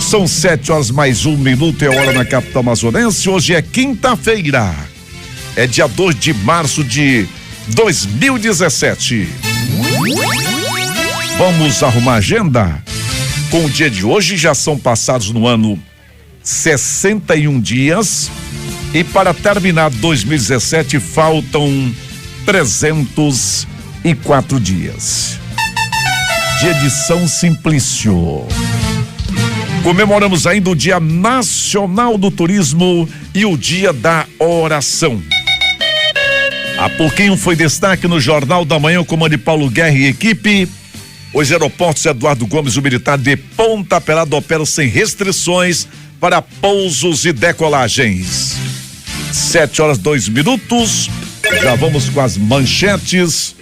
São 7h mais 1 minuto, é hora na capital amazonense. Hoje é quinta-feira. É dia 2 de março de 2017. Vamos arrumar a agenda? Com o dia de hoje, já são passados no ano 61 dias. E para terminar 2017, faltam 304 dias. Dia de São Simplício. Comemoramos ainda o Dia Nacional do Turismo e o Dia da Oração. Há pouquinho foi destaque no Jornal da Manhã, o comando Paulo Guerra e equipe. Os aeroportos Eduardo Gomes, o militar de Ponta Pelada, operam sem restrições para pousos e decolagens. 7h02. Já vamos com as manchetes.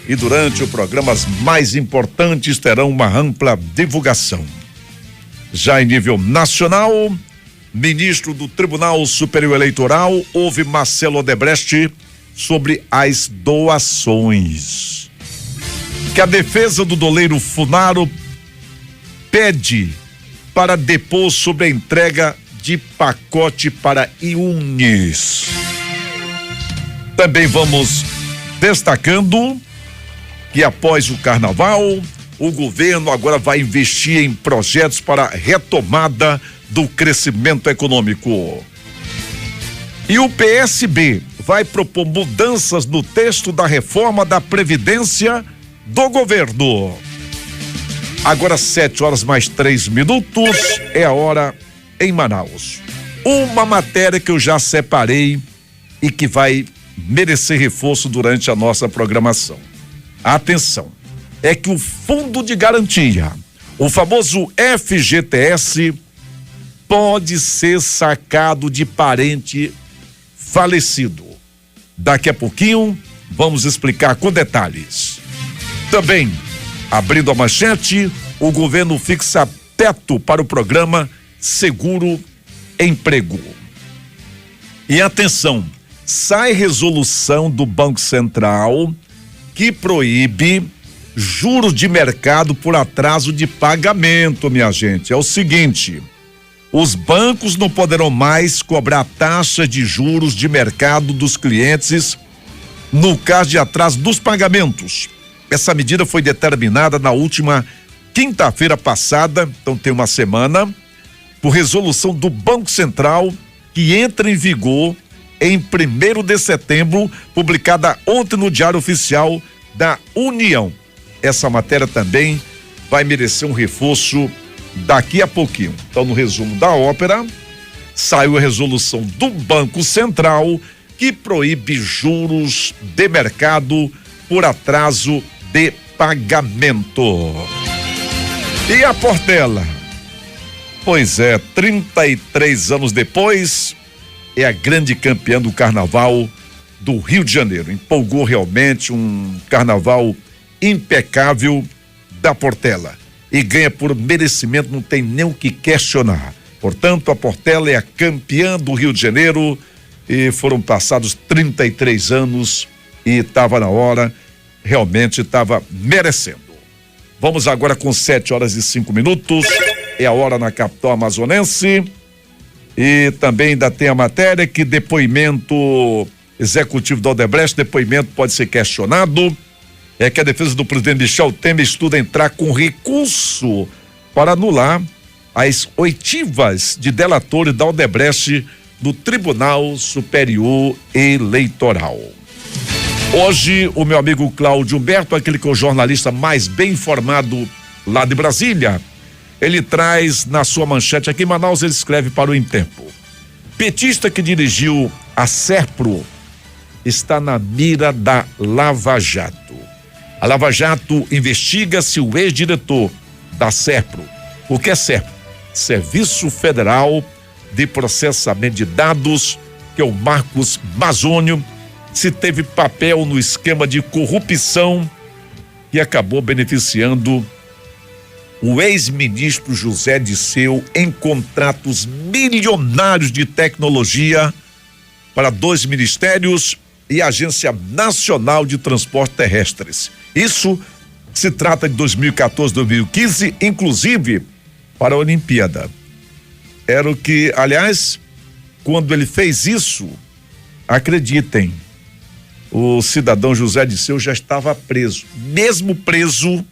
E durante o programa, as mais importantes terão uma ampla divulgação. Já em nível nacional, ministro do Tribunal Superior Eleitoral ouve Marcelo Odebrecht sobre as doações. Que a defesa do doleiro Funaro pede para depor sobre a entrega de pacote para IUNES. Também vamos destacando que após o carnaval, o governo agora vai investir em projetos para a retomada do crescimento econômico. E o PSB vai propor mudanças no texto da reforma da Previdência do governo. Agora 7h mais 3, é a hora em Manaus. Uma matéria que eu já separei e que vai merecer reforço durante a nossa programação. Atenção, é que o Fundo de Garantia, o famoso FGTS, pode ser sacado de parente falecido. Daqui a pouquinho vamos explicar com detalhes. Também, abrindo a manchete, o governo fixa teto para o programa Seguro Emprego. E atenção, sai resolução do Banco Central que proíbe juros de mercado por atraso de pagamento, minha gente. É o seguinte, os bancos não poderão mais cobrar taxa de juros de mercado dos clientes no caso de atraso dos pagamentos. Essa medida foi determinada na última quinta-feira passada, então tem uma semana, por resolução do Banco Central, que entra em vigor em 1º de setembro, publicada ontem no Diário Oficial da União. Essa matéria também vai merecer um reforço daqui a pouquinho. Então, no resumo da ópera, saiu a resolução do Banco Central que proíbe juros de mercado por atraso de pagamento. E a Portela? Pois é, 33 anos depois, é a grande campeã do carnaval do Rio de Janeiro. Empolgou realmente, um carnaval impecável da Portela. E ganha por merecimento, não tem nem o que questionar. Portanto, a Portela é a campeã do Rio de Janeiro e foram passados 33 anos e estava na hora, realmente estava merecendo. Vamos agora com 7h05, é a hora na capital amazonense. E também ainda tem a matéria que depoimento executivo da Odebrecht, depoimento pode ser questionado. É que a defesa do presidente Michel Temer estuda entrar com recurso para anular as oitivas de delatores da Odebrecht do Tribunal Superior Eleitoral. Hoje, o meu amigo Cláudio Humberto, aquele que é o jornalista mais bem informado lá de Brasília, ele traz na sua manchete aqui em Manaus, ele escreve para o Em Tempo. Petista que dirigiu a Serpro está na mira da Lava Jato. A Lava Jato investiga se o ex-diretor da Serpro, o que é Serpro? Serviço Federal de Processamento de Dados, que é o Marcos Mazônio, se teve papel no esquema de corrupção que acabou beneficiando o ex-ministro José Disseu em contratos milionários de tecnologia para 2 ministérios e Agência Nacional de Transportes Terrestres. Isso se trata de 2014, 2015, inclusive para a Olimpíada. era o que, aliás, quando ele fez isso, acreditem, o cidadão José Disseu já estava preso. Mesmo preso,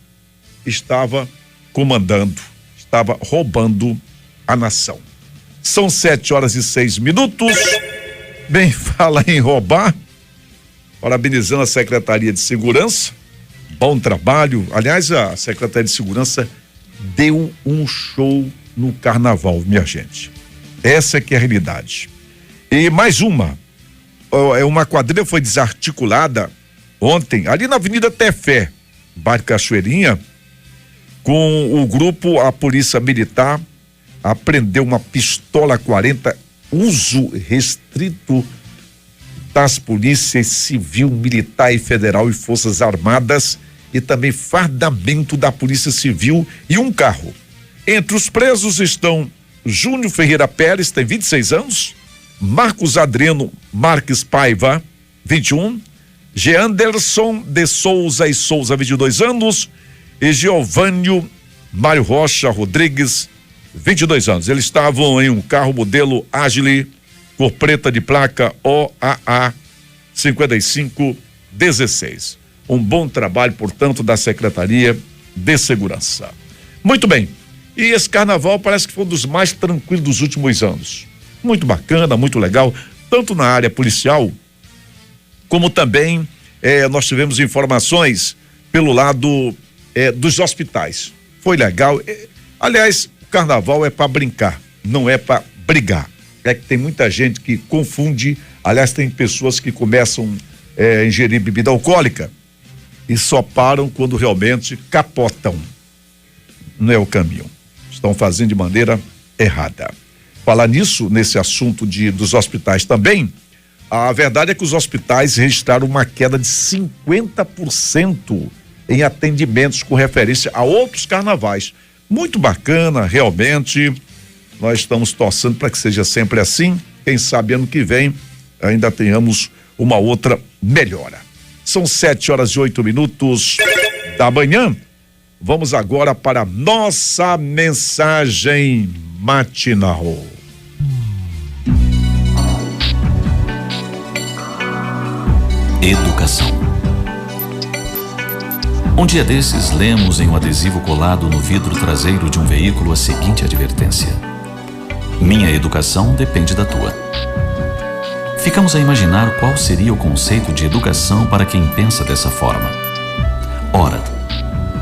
estava comandando, estava roubando a nação. São 7h06. Bem, fala em roubar, parabenizando a Secretaria de Segurança, bom trabalho. Aliás, a Secretaria de Segurança deu um show no carnaval, minha gente. Essa é que é a realidade. E mais uma quadrilha foi desarticulada ontem, ali na Avenida Tefé, bairro Cachoeirinha, com o grupo, a Polícia Militar apreendeu uma pistola 40, uso restrito das polícias civil, militar e federal e forças armadas, e também fardamento da Polícia Civil e um carro. Entre os presos estão Júnior Ferreira Pérez, tem 26 anos, Marcos Adriano Marques Paiva, 21, Geanderson de Souza e Souza, 22 anos, e Giovânio Mário Rocha Rodrigues, 22 anos. Eles estavam em um carro modelo Agile, cor preta de placa OAA 5516. Um bom trabalho, portanto, da Secretaria de Segurança. Muito bem. E esse carnaval parece que foi um dos mais tranquilos dos últimos anos. Muito bacana, muito legal, tanto na área policial, como também nós tivemos informações pelo lado dos hospitais. Foi legal. Aliás, o carnaval é para brincar, não é para brigar. É que tem muita gente que confunde. Aliás, tem pessoas que começam a ingerir bebida alcoólica e só param quando realmente capotam. Não é o caminho. Estão fazendo de maneira errada. Falar nisso, nesse assunto dos hospitais também, a verdade é que os hospitais registraram uma queda de 50% em atendimentos com referência a outros carnavais. Muito bacana, realmente. Nós estamos torcendo para que seja sempre assim. Quem sabe ano que vem ainda tenhamos uma outra melhora. São 7h08 da manhã. Vamos agora para a nossa mensagem matinal. Educação. Um dia desses, lemos em um adesivo colado no vidro traseiro de um veículo a seguinte advertência: minha educação depende da tua. Ficamos a imaginar qual seria o conceito de educação para quem pensa dessa forma. Ora,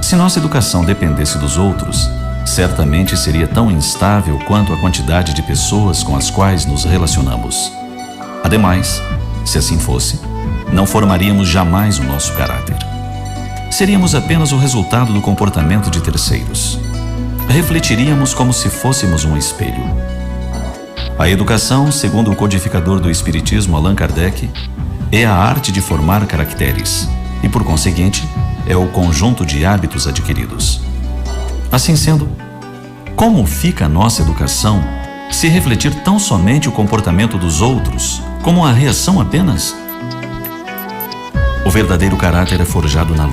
se nossa educação dependesse dos outros, certamente seria tão instável quanto a quantidade de pessoas com as quais nos relacionamos. Ademais, se assim fosse, não formaríamos jamais o nosso caráter. Seríamos apenas o resultado do comportamento de terceiros. Refletiríamos como se fôssemos um espelho. A educação, segundo o codificador do Espiritismo Allan Kardec, é a arte de formar caracteres e, por conseguinte, é o conjunto de hábitos adquiridos. Assim sendo, como fica a nossa educação se refletir tão somente o comportamento dos outros como a reação apenas? O verdadeiro caráter é forjado na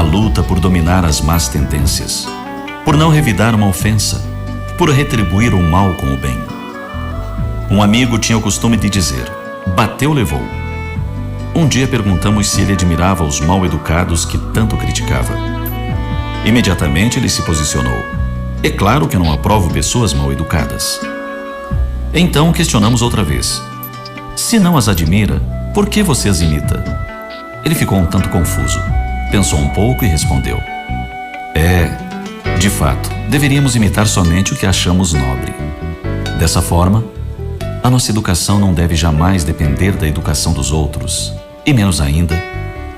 luta por dominar as más tendências, por não revidar uma ofensa, por retribuir o mal com o bem. Um amigo tinha o costume de dizer: bateu, levou. Um dia perguntamos se ele admirava os mal-educados que tanto criticava. Imediatamente ele se posicionou: é claro que eu não aprovo pessoas mal-educadas. Então questionamos outra vez: se não as admira, por que você as imita? Ele ficou um tanto confuso, pensou um pouco e respondeu: de fato, deveríamos imitar somente o que achamos nobre. Dessa forma, a nossa educação não deve jamais depender da educação dos outros, e menos ainda,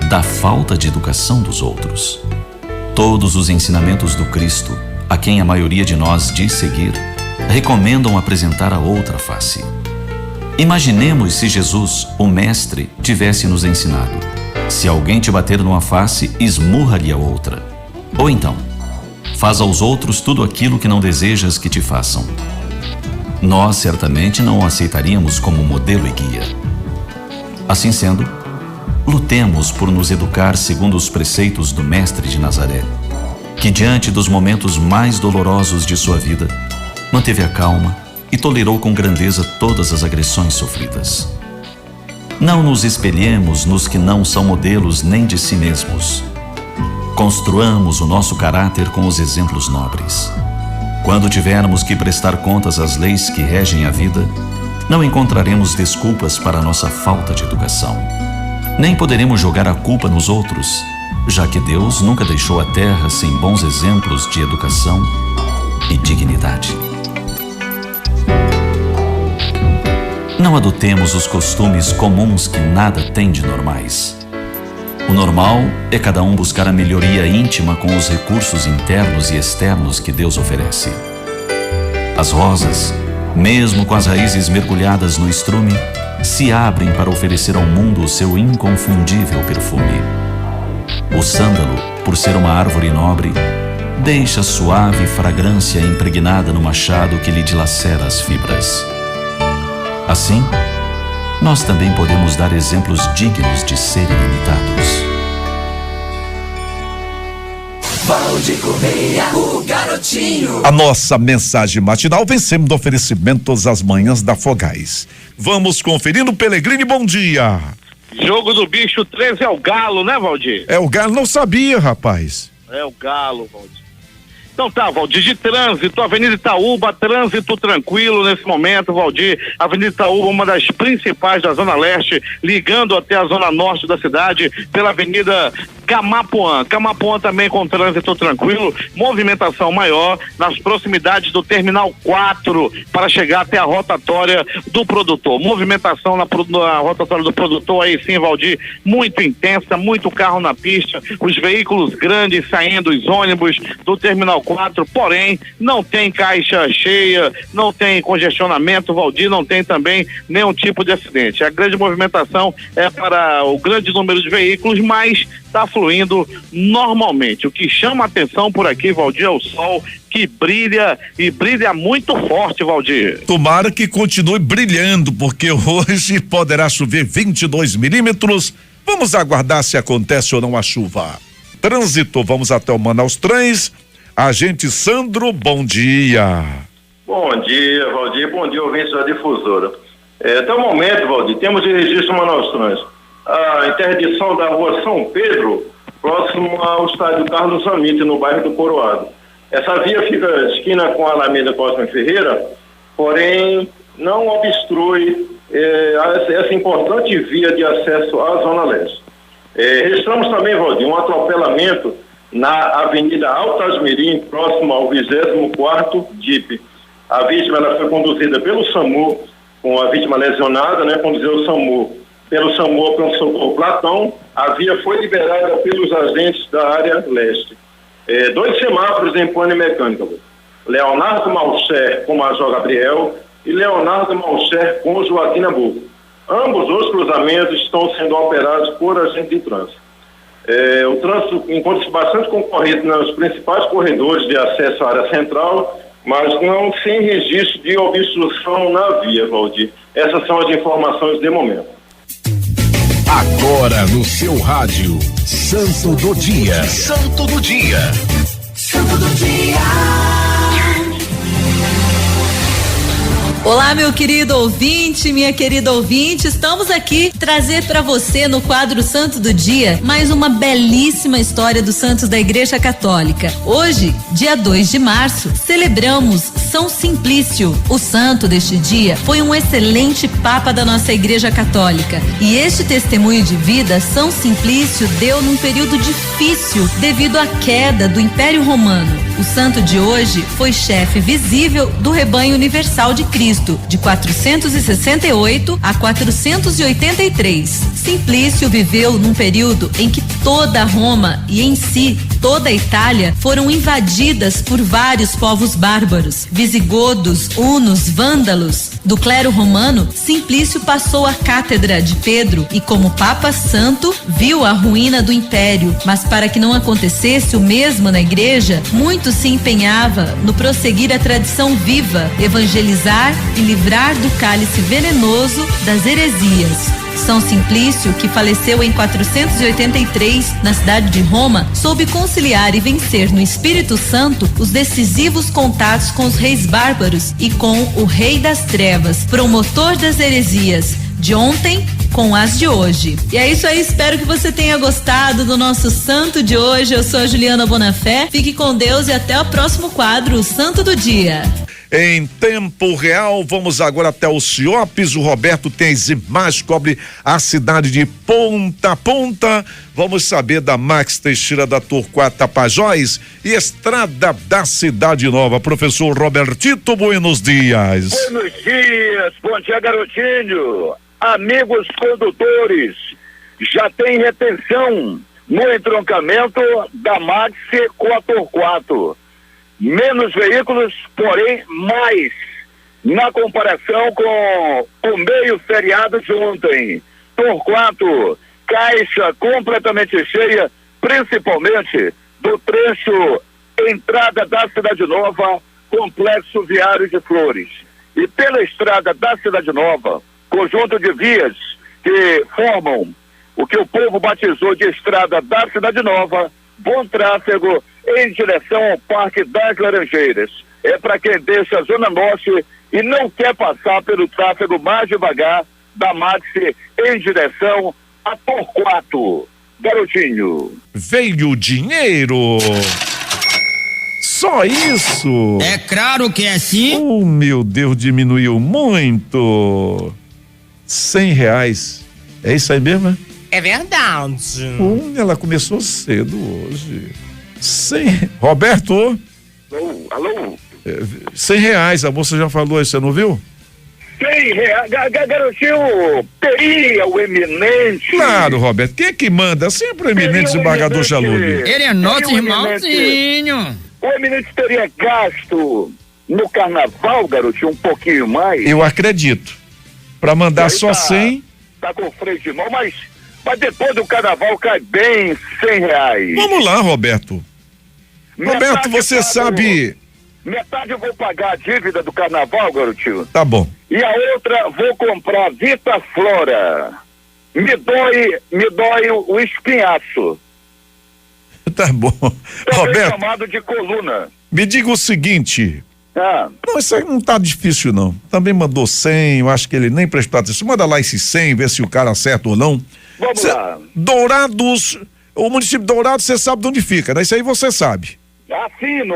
da falta de educação dos outros. Todos os ensinamentos do Cristo, a quem a maioria de nós diz seguir, recomendam apresentar a outra face. Imaginemos se Jesus, o Mestre, tivesse nos ensinado: se alguém te bater numa face, esmurra-lhe a outra. Ou então, faz aos outros tudo aquilo que não desejas que te façam. Nós certamente não o aceitaríamos como modelo e guia. Assim sendo, lutemos por nos educar segundo os preceitos do Mestre de Nazaré, que diante dos momentos mais dolorosos de sua vida, manteve a calma e tolerou com grandeza todas as agressões sofridas. Não nos espelhemos nos que não são modelos nem de si mesmos. Construamos o nosso caráter com os exemplos nobres. Quando tivermos que prestar contas às leis que regem a vida, não encontraremos desculpas para a nossa falta de educação. Nem poderemos jogar a culpa nos outros, já que Deus nunca deixou a terra sem bons exemplos de educação e dignidade. Não adotemos os costumes comuns que nada têm de normais. O normal é cada um buscar a melhoria íntima com os recursos internos e externos que Deus oferece. As rosas, mesmo com as raízes mergulhadas no estrume, se abrem para oferecer ao mundo o seu inconfundível perfume. O sândalo, por ser uma árvore nobre, deixa suave fragrância impregnada no machado que lhe dilacera as fibras. Assim, nós também podemos dar exemplos dignos de serem imitados. Valde Correia, o garotinho. A nossa mensagem matinal vem sempre do oferecimento todas as manhãs da Fogás. Vamos conferir no Pelegrini, bom dia. Jogo do bicho 13 é o Galo, né, Valdir? É o Galo, não sabia, rapaz. É o Galo, Valdir. Então tá, Valdir, de trânsito, Avenida Itaúba, trânsito tranquilo nesse momento, Valdir. Avenida Itaúba, uma das principais da Zona Leste, ligando até a Zona Norte da cidade, pela Avenida Camapuã. Camapuã também com trânsito tranquilo, movimentação maior nas proximidades do Terminal 4 para chegar até a rotatória do produtor. Movimentação na rotatória do produtor, aí sim, Valdir, muito intensa, muito carro na pista, os veículos grandes saindo, os ônibus do Terminal 4, porém, não tem caixa cheia, não tem congestionamento, Valdir, não tem também nenhum tipo de acidente. A grande movimentação é para o grande número de veículos, mas está fluindo normalmente. O que chama a atenção por aqui, Valdir, é o sol que brilha e brilha muito forte, Valdir. Tomara que continue brilhando, porque hoje poderá chover 22 milímetros. Vamos aguardar se acontece ou não a chuva. Trânsito, vamos até o Manaus Trens. Agente Sandro, bom dia. Bom dia, Valdir. Bom dia, ouvintes da Difusora. Até o momento, Valdir, temos de registro Manaus Trans a interdição da rua São Pedro, próximo ao estádio Carlos Amite, no bairro do Coroado. Essa via fica esquina com a Alameda Cosme Ferreira, porém não obstrui essa importante via de acesso à Zona Leste. Registramos também, Valdir, um atropelamento na Avenida Altasmirim, próximo ao 24º DIP. A vítima ela foi conduzida pelo SAMU, com a vítima lesionada, né, conduziu o SAMU pelo SAMU para o Socorro Platão. A via foi liberada pelos agentes da área leste. 2 semáforos em pane mecânica. Leonardo Malcher com Major Gabriel e Leonardo Malcher com Joaquim Nabuco. Ambos os cruzamentos estão sendo operados por agentes de trânsito. O trânsito encontra-se bastante concorrido nos principais corredores de acesso à área central, mas não sem registro de obstrução na via, Valdir. Essas são as informações de momento. Agora no seu rádio, Santo do Dia. Santo do Dia. Santo do Dia. Olá, meu querido ouvinte, minha querida ouvinte, estamos aqui trazer para você no quadro Santo do Dia mais uma belíssima história dos santos da Igreja Católica. Hoje, dia 2 de março, celebramos São Simplício. O santo deste dia foi um excelente papa da nossa Igreja Católica e este testemunho de vida São Simplício deu num período difícil devido à queda do Império Romano. O santo de hoje foi chefe visível do rebanho universal de Cristo, de 468 a 483. Simplício viveu num período em que toda Roma e em si toda a Itália foram invadidas por vários povos bárbaros, visigodos, hunos, vândalos. Do clero romano, Simplício passou a cátedra de Pedro e, como Papa Santo, viu a ruína do império, mas para que não acontecesse o mesmo na igreja, muito se empenhava no prosseguir a tradição viva, evangelizar e livrar do cálice venenoso das heresias. São Simplício, que faleceu em 483 na cidade de Roma, soube conciliar e vencer no Espírito Santo os decisivos contatos com os reis bárbaros e com o Rei das Trevas, promotor das heresias de ontem com as de hoje. E é isso aí, espero que você tenha gostado do nosso santo de hoje. Eu sou a Juliana Bonafé, fique com Deus e até o próximo quadro, o Santo do Dia. Em tempo real, vamos agora até o Ciopes. O Roberto tem as imagens, cobre a cidade de ponta a ponta. Vamos saber da Max Teixeira da Torquato Tapajós e Estrada da Cidade Nova. Professor Robertito, buenos dias. Buenos dias, bom dia, garotinho. Amigos condutores, já tem retenção no entroncamento da Max com a Torquato. Menos veículos, porém mais na comparação com o meio feriado de ontem. Torquato, caixa completamente cheia, principalmente do trecho entrada da Cidade Nova, complexo viário de Flores. E pela estrada da Cidade Nova, conjunto de vias que formam o que o povo batizou de estrada da Cidade Nova, bom tráfego em direção ao Parque das Laranjeiras. É para quem deixa a Zona Norte e não quer passar pelo tráfego mais devagar da Maxi em direção a Torquato. Garotinho. Veio dinheiro. Só isso? É claro que é sim. Oh, meu Deus, diminuiu muito. R$100. É isso aí mesmo, né? É verdade. Ela começou cedo hoje. Roberto? Alô? R$100, a moça já falou isso, você não viu? R$100, garotinho, teria o eminente. Claro, Roberto, quem é que manda? Sempre o eminente desembargador Chalude. Ele é nosso irmãozinho. O eminente teria gasto no carnaval, garotinho, um pouquinho mais. Eu acredito. Pra mandar só 100. Tá com freio de mão, mas depois do carnaval cai bem R$100. Vamos lá, Roberto. Roberto, você sabe... Metade eu vou pagar a dívida do carnaval, garotinho. Tá bom. E a outra vou comprar Vita Flora. Me dói o espinhaço. Tá bom. Também Roberto, chamado de coluna. me diga o seguinte... Não, isso aí não tá difícil não. Também mandou 100, eu acho que ele nem prestou atenção. Manda lá esse 100, ver se o cara acerta ou não. Vamos lá. Dourados, o município de Dourados, você sabe de onde fica, né? Isso aí você sabe. Assino,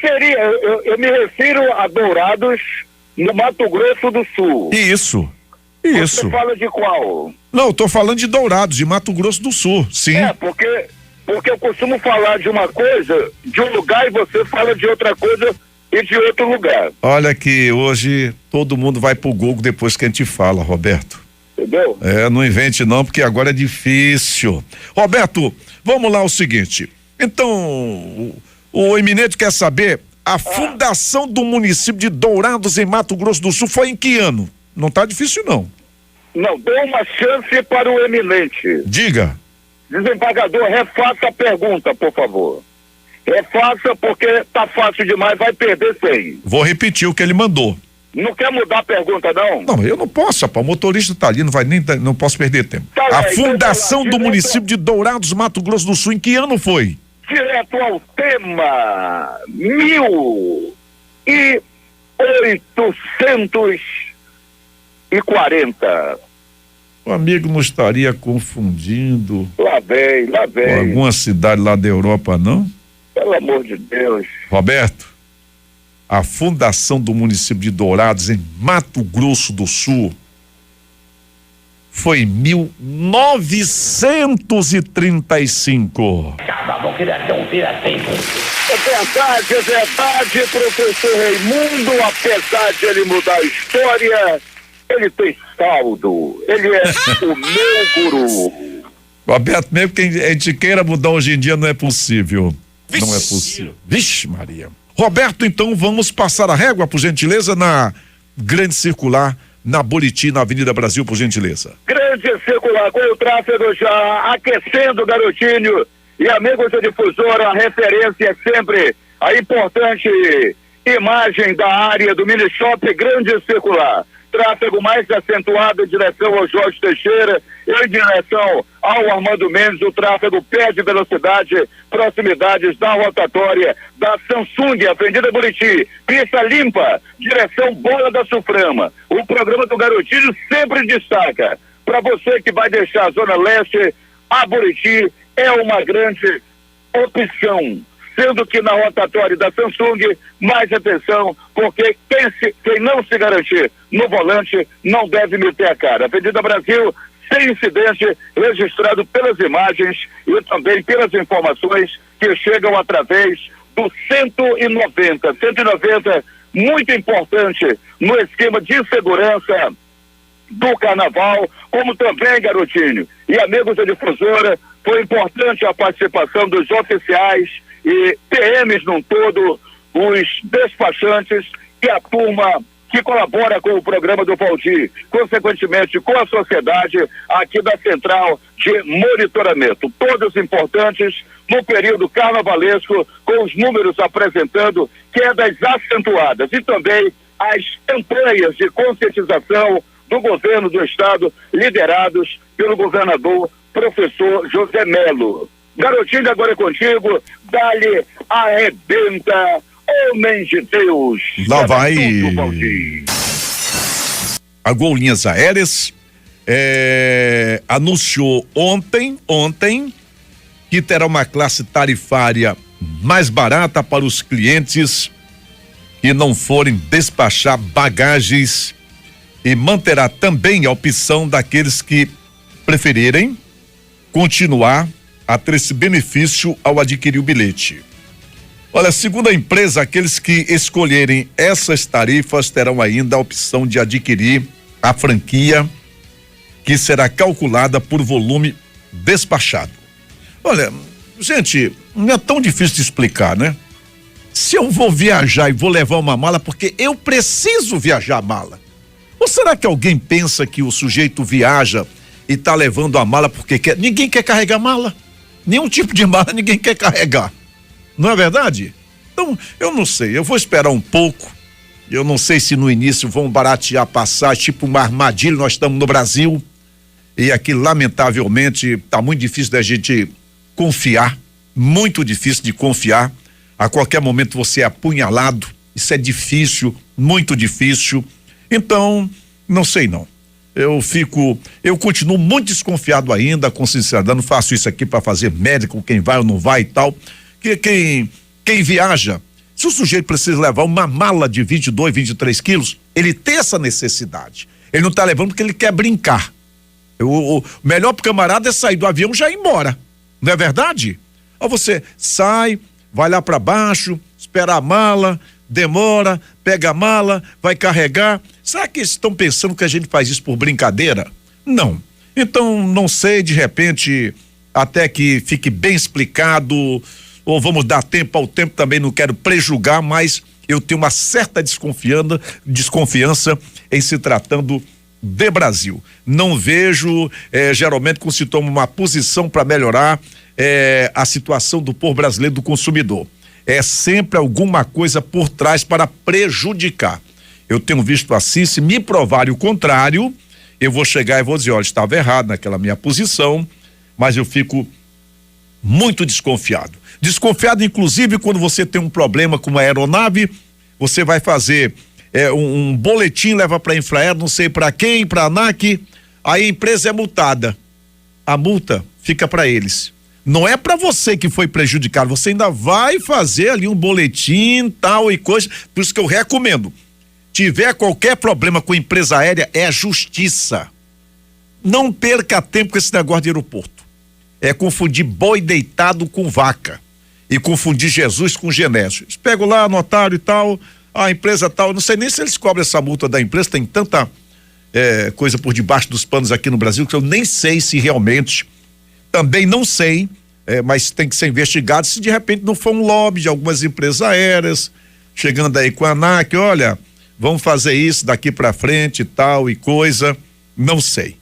seria, eu me refiro a Dourados, no Mato Grosso do Sul. Isso. Você fala de qual? Não, eu tô falando de Dourados, de Mato Grosso do Sul, sim. Porque eu costumo falar de uma coisa, de um lugar, e você fala de outra coisa e de outro lugar. Olha que hoje todo mundo vai pro Google depois que a gente fala, Roberto. Entendeu? Não invente não, porque agora é difícil. Roberto, vamos lá o seguinte. Então, o eminente quer saber, a fundação do município de Dourados em Mato Grosso do Sul foi em que ano? Não tá difícil não. Não, dê uma chance para o eminente. Diga. Desembargador, refaça a pergunta, por favor. Refaça, porque tá fácil demais, vai perder 100. Vou repetir o que ele mandou. Não quer mudar a pergunta, não? Não, eu não posso, rapaz, o motorista tá ali, não posso perder tempo. A fundação do município de Dourados, Mato Grosso do Sul, em que ano foi? Direto ao tema, 1840. O amigo não estaria confundindo. Lá vem. Com alguma cidade lá da Europa, não? Pelo amor de Deus. Roberto, a fundação do município de Dourados, em Mato Grosso do Sul, foi em 1935. É verdade, professor Raimundo, apesar de ele mudar a história, ele tem saldo, ele é o meu guru. Roberto, mesmo que a gente queira mudar hoje em dia, não é possível. Vixe. Não é possível. Vixe, Maria. Roberto, então vamos passar a régua, por gentileza, na Grande Circular, na Buriti, na Avenida Brasil, por gentileza. Grande Circular, com o tráfego já aquecendo, garotinho. E amigos da difusora, a referência é sempre a importante imagem da área do mini shop Grande Circular. tráfego mais acentuado em direção ao Jorge Teixeira, em direção ao Armando Mendes, o tráfego perde velocidade, proximidades da rotatória da Samsung, Avenida Buriti, pista limpa, direção Bola da Suframa. O programa do Garotinho sempre destaca, para você que vai deixar a Zona Leste, a Buriti é uma grande opção. Sendo que na rotatória da Samsung, mais atenção, porque quem não se garantir no volante não deve meter a cara. Avenida Brasil, sem incidente, registrado pelas imagens e também pelas informações que chegam através do 190. 190, muito importante no esquema de segurança do carnaval, como também, Garotinho, e amigos da difusora, foi importante a participação dos oficiais e PMs num todo, os despachantes e a turma que colabora com o programa do Valdir, consequentemente com a sociedade aqui da Central de Monitoramento. Todos importantes no período carnavalesco, com os números apresentando quedas acentuadas e também as campanhas de conscientização do governo do estado, liderados pelo governador professor José Melo. Garotinho, agora é contigo, dá-lhe, arrebenta, homem de Deus. Lá vai a Gol Linhas Aéreas, anunciou ontem que terá uma classe tarifária mais barata para os clientes que não forem despachar bagagens e manterá também a opção daqueles que preferirem continuar a ter esse benefício ao adquirir o bilhete. Olha, segundo a empresa, aqueles que escolherem essas tarifas terão ainda a opção de adquirir a franquia, que será calculada por volume despachado. Olha, gente, não é tão difícil de explicar, né? Se eu vou viajar e vou levar uma mala porque eu preciso viajar a mala, ou será que alguém pensa que o sujeito viaja e tá levando a mala porque quer? Ninguém quer carregar mala. Nenhum tipo de mala ninguém quer carregar. Não é verdade? Então, eu não sei, eu vou esperar um pouco. Eu não sei se no início vão baratear passagem, tipo uma armadilha. Nós estamos no Brasil e aqui, lamentavelmente, tá muito difícil da gente confiar, muito difícil de confiar. A qualquer momento você é apunhalado. Isso é difícil, muito difícil. Então, não sei não. Eu continuo muito desconfiado ainda, com sinceridade. Não faço isso aqui para fazer médico, quem vai ou não vai e tal. Que quem viaja, se o sujeito precisa levar uma mala de 22, 23 quilos, ele tem essa necessidade. Ele não está levando porque ele quer brincar. O melhor pro camarada é sair do avião e já ir embora. Não é verdade? Ou você sai, vai lá para baixo, espera a mala, demora, pega a mala, vai carregar. Será que eles estão pensando que a gente faz isso por brincadeira? Não. Então, não sei, de repente, até que fique bem explicado, ou vamos dar tempo ao tempo, também não quero prejugar, mas eu tenho uma certa desconfiança em se tratando de Brasil. Não vejo, geralmente, quando se toma uma posição para melhorar a situação do povo brasileiro, do consumidor. É sempre alguma coisa por trás para prejudicar. Eu tenho visto assim, se me provarem o contrário, eu vou chegar e vou dizer, olha, estava errado naquela minha posição, mas eu fico muito desconfiado. Desconfiado, inclusive, quando você tem um problema com uma aeronave, você vai fazer um boletim, leva para a Infraero, não sei para quem, para a ANAC, aí a empresa é multada. A multa fica para eles. Não é para você que foi prejudicado, você ainda vai fazer ali um boletim, tal e coisa. Por isso que eu recomendo, tiver qualquer problema com a empresa aérea, é a justiça. Não perca tempo com esse negócio de aeroporto. É confundir boi deitado com vaca e confundir Jesus com Genésio. Eles pegam lá, notário e tal, a empresa tal, não sei nem se eles cobram essa multa da empresa, tem tanta coisa por debaixo dos panos aqui no Brasil que eu nem sei se realmente, também não sei, mas tem que ser investigado se de repente não for um lobby de algumas empresas aéreas, chegando aí com a ANAC, olha, vamos fazer isso daqui pra frente e tal e coisa, não sei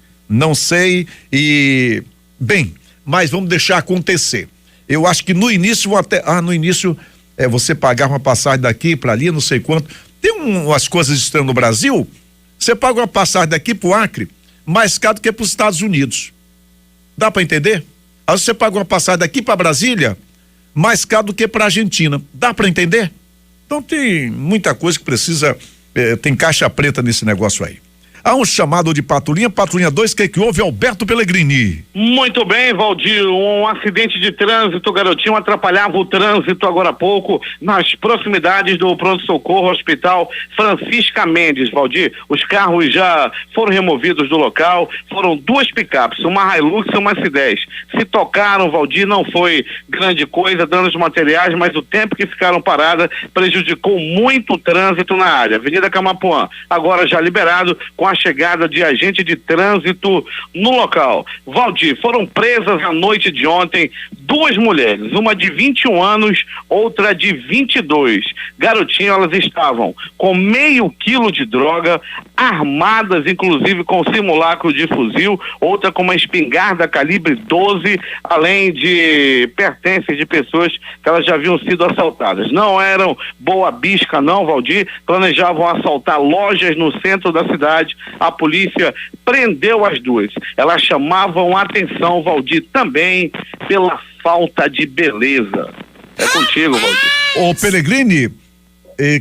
e, bem, mas vamos deixar acontecer. Eu acho que no início você pagar uma passagem daqui para ali, não sei quanto. Tem umas coisas estranhas no Brasil, Você paga uma passagem daqui pro Acre mais caro do que para os Estados Unidos. Dá para entender? Aí você paga uma passagem daqui para Brasília mais caro do que para Argentina. Dá para entender? Então tem muita coisa que precisa, tem caixa preta nesse negócio aí. Há um chamado de patrulha 2, que houve, Alberto Pellegrini? Muito bem, Valdir, um acidente de trânsito, garotinho, atrapalhava o trânsito agora há pouco, nas proximidades do pronto-socorro Hospital Francisca Mendes, Valdir. Os carros já foram removidos do local, foram 2 picapes, uma Hilux e uma S10. Se tocaram, Valdir, não foi grande coisa, danos materiais, mas o tempo que ficaram paradas prejudicou muito o trânsito na área. Avenida Camapuã, agora já liberado, com a chegada de agente de trânsito no local. Valdir, foram presas à noite de ontem 2 mulheres, uma de 21 anos, outra de 22. Garotinho, elas estavam com meio quilo de droga, armadas inclusive com simulacro de fuzil, outra com uma espingarda calibre 12, além de pertences de pessoas que elas já haviam sido assaltadas. Não eram boa bisca não, Valdir, planejavam assaltar lojas no centro da cidade. A polícia prendeu as 2. Elas chamavam atenção, Valdir, também pela falta de beleza. É contigo, Valdir. Ô Pellegrini,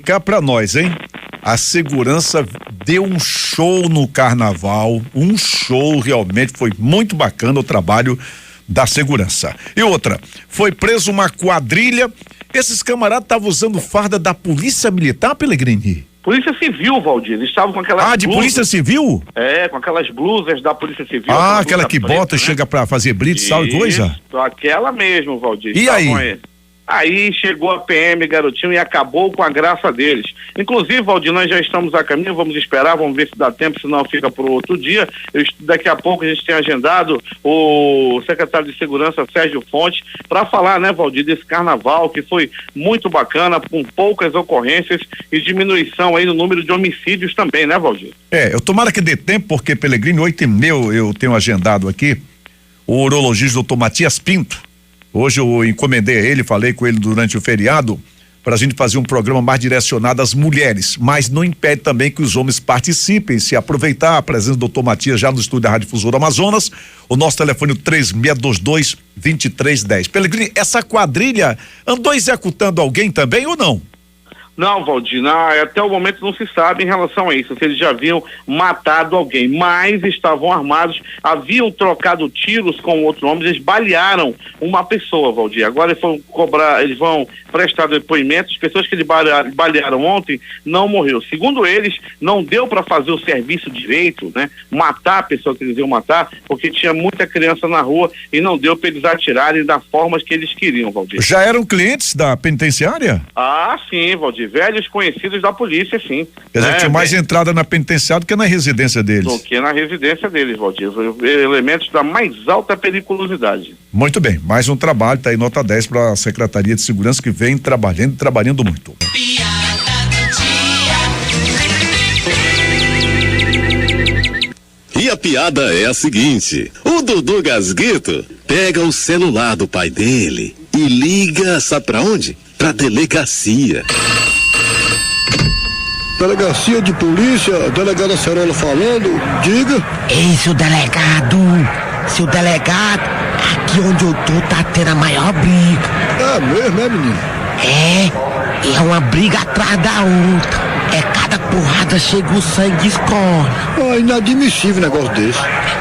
cá pra nós, hein? A segurança deu um show no carnaval, um show, realmente foi muito bacana o trabalho da segurança. E outra, foi preso uma quadrilha, esses camaradas estavam usando farda da Polícia Militar, Pellegrini? Polícia Civil, Valdir, eles estavam com aquelas de blusas. Polícia Civil? Com aquelas blusas da Polícia Civil. Aquela que bota preta, e chega pra fazer blitz e tal e coisa? Aquela mesmo, Valdir. E aí? Aí chegou a PM, garotinho, e acabou com a graça deles. Inclusive, Valdir, nós já estamos a caminho, vamos esperar, vamos ver se dá tempo, senão fica para outro dia. Daqui a pouco a gente tem agendado o secretário de Segurança, Sérgio Fonte, para falar, né, Valdir, desse carnaval que foi muito bacana, com poucas ocorrências e diminuição aí no número de homicídios também, né, Valdir? Eu tomara que dê tempo, porque Pellegrini, 8h30 eu tenho agendado aqui o urologista doutor Matias Pinto. Hoje eu encomendei a ele, falei com ele durante o feriado, para a gente fazer um programa mais direcionado às mulheres, mas não impede também que os homens participem, se aproveitar a presença do doutor Matias já no estúdio da Rádio Difusora Amazonas. O nosso telefone é 3622-2310. Pellegrini, essa quadrilha andou executando alguém também ou não? Não, Valdir, até o momento não se sabe em relação a isso, se eles já haviam matado alguém, mas estavam armados, haviam trocado tiros com outro homem, eles balearam uma pessoa, Valdir. Agora eles vão prestar depoimentos. As pessoas que eles balearam ontem não morreu. Segundo eles, não deu para fazer o serviço direito, né? Matar a pessoa que eles iam matar, porque tinha muita criança na rua e não deu para eles atirarem da forma que eles queriam, Valdir. Já eram clientes da penitenciária? Sim, Valdir. Velhos conhecidos da polícia, sim. Quer dizer, tinha mais entrada na penitenciária do que na residência deles. Do que na residência deles, Valdir. Elementos da mais alta periculosidade. Muito bem, mais um trabalho, tá aí nota 10 para a Secretaria de Segurança, que vem trabalhando muito. E a piada é a seguinte: o Dudu Gasguito pega o celular do pai dele e liga, sabe pra onde? Pra delegacia. Delegacia de polícia, delegada Cerola falando, diga. Ei, seu delegado, aqui onde eu tô tá tendo a maior briga. É mesmo, menino? É uma briga atrás da outra. Cada porrada chega o sangue e escorre. Inadmissível um negócio desse.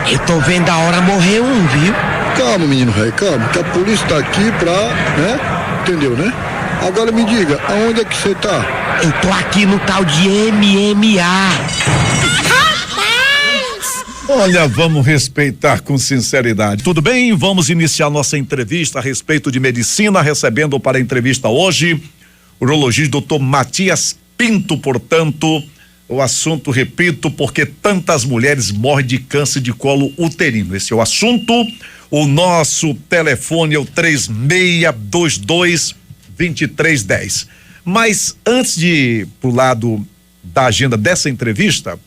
Eu tô vendo a hora morrer um, viu? Calma, menino rei, calma, que a polícia tá aqui pra, né? Entendeu, né? Agora me diga, aonde é que você tá? Eu tô aqui no tal de MMA. Olha, vamos respeitar com sinceridade. Tudo bem? Vamos iniciar nossa entrevista a respeito de medicina, recebendo para a entrevista hoje o urologista doutor Matias Pinto. Portanto, o assunto, repito, porque tantas mulheres morrem de câncer de colo uterino. Esse é o assunto. O nosso telefone é o 3622-2310. Mas antes de ir pro lado da agenda dessa entrevista,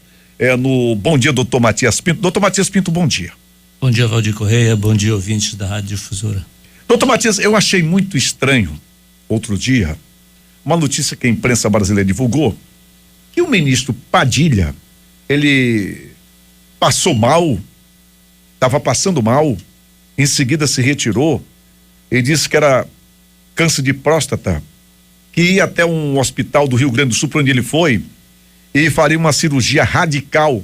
no Bom Dia, doutor Matias Pinto. Doutor Matias Pinto, bom dia. Bom dia, Valdir Correia, bom dia, ouvintes da Rádio Difusora. Doutor Matias, eu achei muito estranho, outro dia, uma notícia que a imprensa brasileira divulgou, que o ministro Padilha, ele passou mal, estava passando mal, em seguida se retirou e disse que era câncer de próstata, que ia até um hospital do Rio Grande do Sul, para onde ele foi, e faria uma cirurgia radical,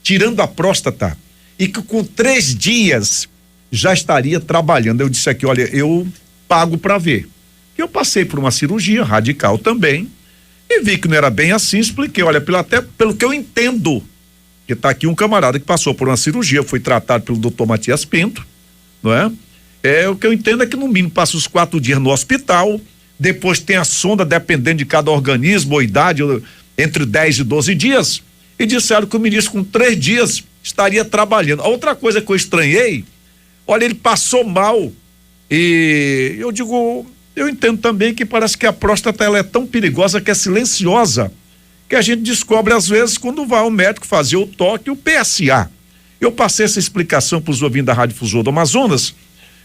tirando a próstata, e que com 3 dias já estaria trabalhando. Eu disse aqui, olha, eu pago para ver. Eu passei por uma cirurgia radical também e vi que não era bem assim, expliquei, olha, até pelo que eu entendo, que tá aqui um camarada que passou por uma cirurgia, foi tratado pelo Dr. Matias Pinto, não é? O que eu entendo é que no mínimo passa os 4 dias no hospital, depois tem a sonda, dependendo de cada organismo ou idade, entre 10 e 12 dias, e disseram que o ministro com 3 dias estaria trabalhando. A outra coisa que eu estranhei, olha, ele passou mal e eu digo, eu entendo também que parece que a próstata ela é tão perigosa que é silenciosa, que a gente descobre às vezes quando vai ao médico fazer o toque, o PSA. Eu passei essa explicação para os ouvintes da Rádio Difusora do Amazonas,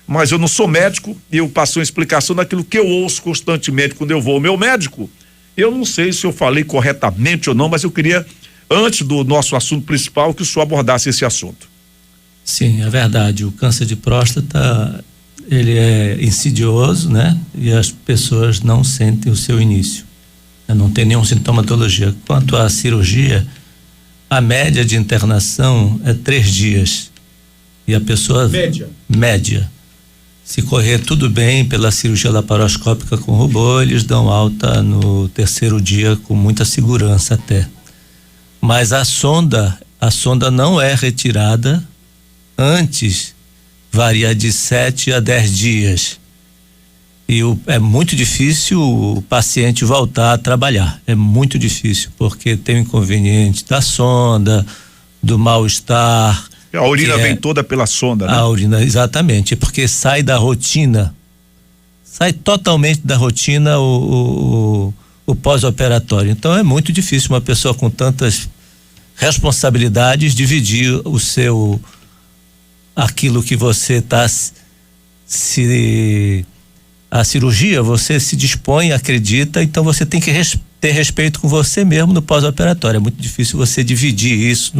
mas eu não sou médico e eu passei uma explicação daquilo que eu ouço constantemente quando eu vou ao meu médico. Eu não sei se eu falei corretamente ou não, mas eu queria, antes do nosso assunto principal, que o senhor abordasse esse assunto. Sim, é verdade. O câncer de próstata, ele é insidioso, né? E as pessoas não sentem o seu início. Não tem nenhuma sintomatologia. Quanto à cirurgia, a média de internação é 3 dias. E a pessoa... Média. Se correr tudo bem pela cirurgia laparoscópica com robô, eles dão alta no 3º dia com muita segurança até. Mas a sonda não é retirada antes, varia de 7 a 10 dias. E é muito difícil o paciente voltar a trabalhar. É muito difícil, porque tem o inconveniente da sonda, do mal-estar. A urina vem toda pela sonda, né? A urina, exatamente, porque sai da rotina, sai totalmente da rotina o pós-operatório. Então é muito difícil uma pessoa com tantas responsabilidades dividir aquilo que você está a cirurgia, você se dispõe, acredita, então você tem que ter respeito com você mesmo no pós-operatório. É muito difícil você dividir isso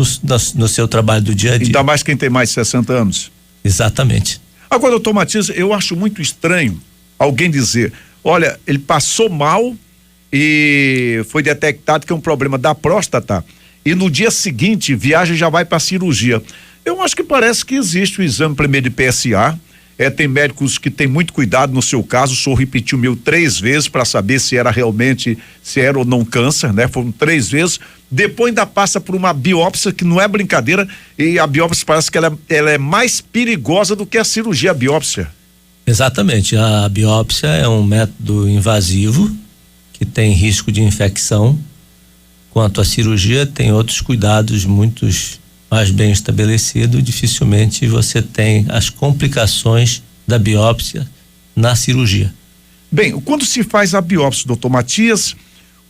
no seu trabalho do dia a dia. Ainda mais quem tem mais de 60 anos. Exatamente. Agora, doutor Matias, eu acho muito estranho alguém dizer, olha, ele passou mal e foi detectado que é um problema da próstata e no dia seguinte viaja e já vai para a cirurgia. Eu acho que parece que existe o exame primeiro de PSA. Tem médicos que têm muito cuidado no seu caso. O senhor repetiu 3 vezes para saber se era ou não câncer, né? Foram 3 vezes. Depois ainda passa por uma biópsia, que não é brincadeira, e a biópsia parece que ela é mais perigosa do que a cirurgia, a biópsia. Exatamente. A biópsia é um método invasivo que tem risco de infecção. Quanto à cirurgia, tem outros cuidados muitos mais bem estabelecido, dificilmente você tem as complicações da biópsia na cirurgia. Bem, quando se faz a biópsia, doutor Matias,